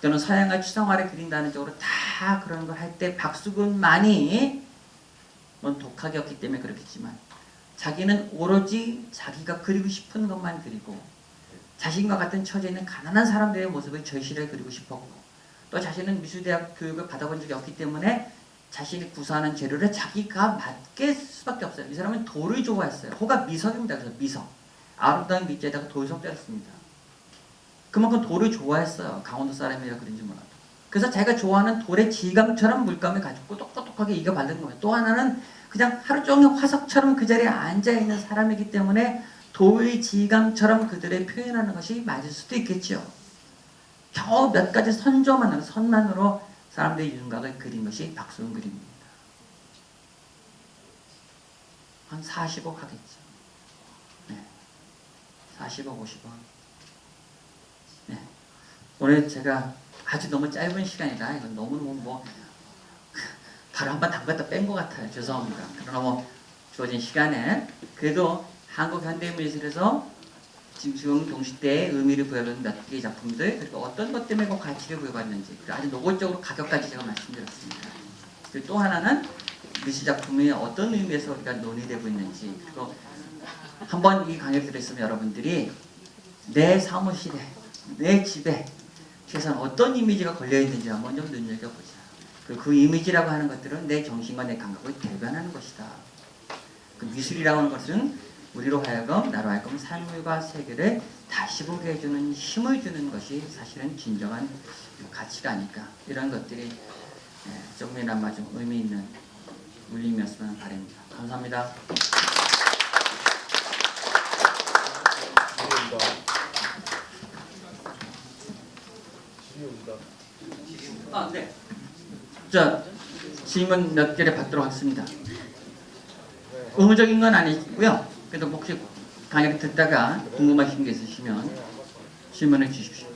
또는 서양의 추상화를 그린다는 쪽으로 다 그런 걸 할 때 박수근만이 물론 독학이었기 때문에 그렇겠지만 자기는 오로지 자기가 그리고 싶은 것만 그리고 자신과 같은 처지에 있는 가난한 사람들의 모습을 절실하게 그리고 싶었고 또 자신은 미술대학 교육을 받아본 적이 없기 때문에 자신이 구사하는 재료를 자기가 맞게 쓸 수밖에 없어요. 이 사람은 돌을 좋아했어요. 호가 미석입니다. 그래서 미석. 아름다운 미자에다가 돌 석자를 씁니다. 그만큼 돌을 좋아했어요. 강원도 사람이라 그런지 몰라도. 그래서 자기가 좋아하는 돌의 질감처럼 물감을 가지고 똑똑똑하게 이겨 바른 거예요. 또 하나는 그냥 하루 종일 화석처럼 그 자리에 앉아있는 사람이기 때문에 돌의 질감처럼 그들을 표현하는 것이 맞을 수도 있겠죠. 겨우 몇 가지 선만으로 사람들의 윤곽을 그린 것이 박수근 그림입니다. 한 40억 하겠죠. 네. 40억, 50억. 네. 오늘 제가 아주 너무 짧은 시간이라 이건 너무너무 뭐 바로 한번 담갔다 뺀 것 같아요. 죄송합니다. 그러나 뭐 주어진 시간에 그래도 한국 현대미술에서 지금 동시대의 의미를 부여하는 몇 개의 작품들 그리고 어떤 것 때문에 그 가치를 부여받는지 아주 노골적으로 가격까지 제가 말씀드렸습니다. 그리고 또 하나는 미술 작품이 어떤 의미에서 우리가 논의되고 있는지 그리고 한번 이 강의를 들었으면 여러분들이 내 사무실에 내 집에 최소한 어떤 이미지가 걸려 있는지 한번 좀 눈여겨보자. 그리고 그 이미지라고 하는 것들은 내 정신과 내 감각을 대변하는 것이다. 그 미술이라고 하는 것은 우리로 하여금 나로 하여금 삶과 세계를 다시 보게 해주는 힘을 주는 것이 사실은 진정한 가치가 아닐까. 이런 것들이 조금이나마 좀 의미 있는 울림이었으면 바랍니다. 감사합니다. 네. 자, 질문 몇 개를 받도록 하겠습니다. 의무적인 건 아니고요. 그래도 혹시 강의를 듣다가 궁금하신 게 있으시면 질문해 주십시오.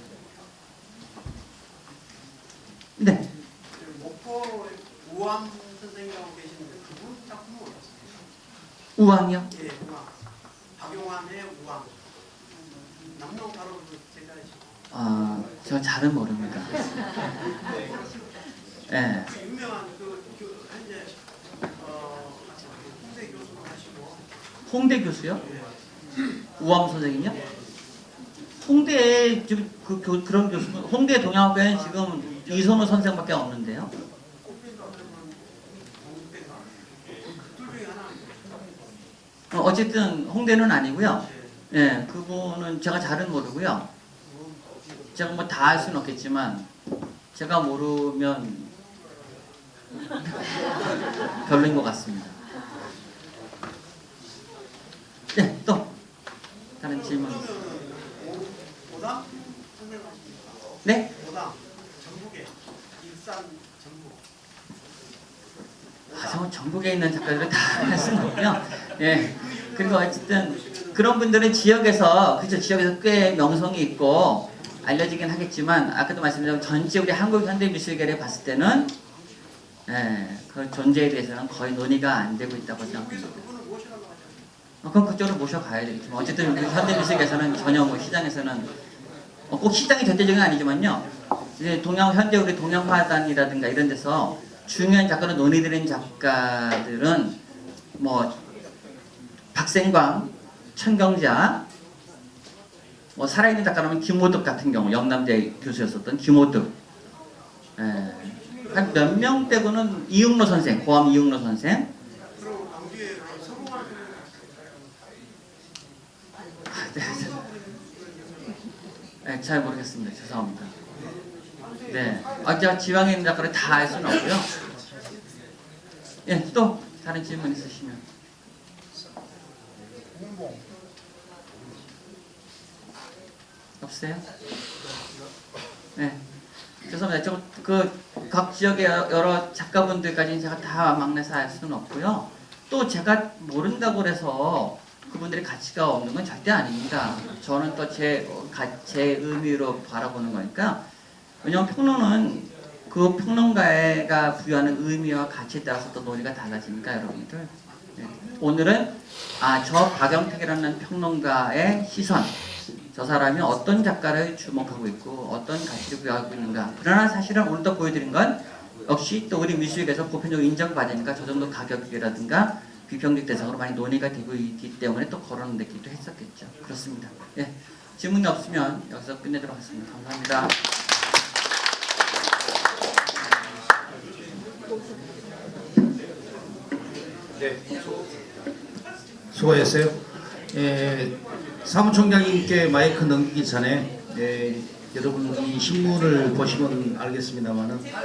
네. 목포 우암 선생님이라고 계시는데 그분 작품은 어떻습니까? 우왕이요? 예, 우암. 박용환의 우암. 남녀 가로 제가 저 잘은 모릅니다. 예. 유명한 현재 홍대 교수도 하시고 홍대 교수요? 우암 선생님요? 홍대에 지금 그런 교수, 홍대 동양학교에는 지금 이선우 선생밖에 없는데요. 꽃필도 그러면 홍대가 둘 중에 하나. 어쨌든 홍대는 아니고요. 예, 그분은 제가 잘은 모르고요. 제가 뭐 다 할 수는 없겠지만 제가 모르면 별로인 것 같습니다. 네, 또 다른 질문. 오담 선생님 하십니까? 네? 오담 전국에 일산 전북. 저 전국에 있는 작가들을 다 할 수는 없고요. 예. 그리고 어쨌든 그런 분들은 지역에서 그죠, 지역에서 꽤 명성이 있고 알려지긴 하겠지만 아까도 말씀드린 전체 우리 한국 현대 미술계를 봤을 때는 그 존재에 대해서는 거의 논의가 안 되고 있다고 생각합니다. 그분을 모시라고 하죠. 그럼 그쪽으로 모셔가야 되겠지만 어쨌든 우리 현대 미술계에서는 전혀 뭐 시장에서는 꼭 시장이 절대적인 건 아니지만요. 이제 현재 우리 동양화단이라든가 이런 데서 중요한 작가로 논의되는 작가들은 뭐 박생광, 천경자, 뭐 살아있는 작가라면 김호득 같은 경우 영남대 교수였었던 김호득, 한 몇 명 빼고는 이응로 선생, 고암 이응로 선생. 그리고 광주에 성공할 네, 잘 모르겠습니다. 죄송합니다. 네, 제가 지방에 있는 작가를 다 알 수는 없고요. 예, 또 다른 질문 있으시면. 없어요? 네. 죄송합니다. 각 지역의 여러 작가분들까지는 제가 다 막내서 알 수는 없고요. 또 제가 모른다고 해서 그분들의 가치가 없는 건 절대 아닙니다. 저는 또 제 의미로 바라보는 거니까. 왜냐하면 평론은 그 평론가가 부여하는 의미와 가치에 따라서 또 논의가 달라지니까 여러분들. 네. 오늘은 저 박영택이라는 평론가의 시선, 저 사람이 어떤 작가를 주목하고 있고 어떤 가치를 부여하고 있는가. 그러나 사실은 오늘 보여드린 건 역시 또 우리 미술계에서 보편적으로 인정받으니까 저 정도 가격이라든가 비평적 대상으로 많이 논의가 되고 있기 때문에 또 거론되기도 했었겠죠. 그렇습니다. 예. 질문이 없으면 여기서 끝내도록 하겠습니다. 감사합니다. 네, 수고했어요. 사무총장님께 마이크 넘기기 전에 여러분 이 신문을 보시면 알겠습니다만은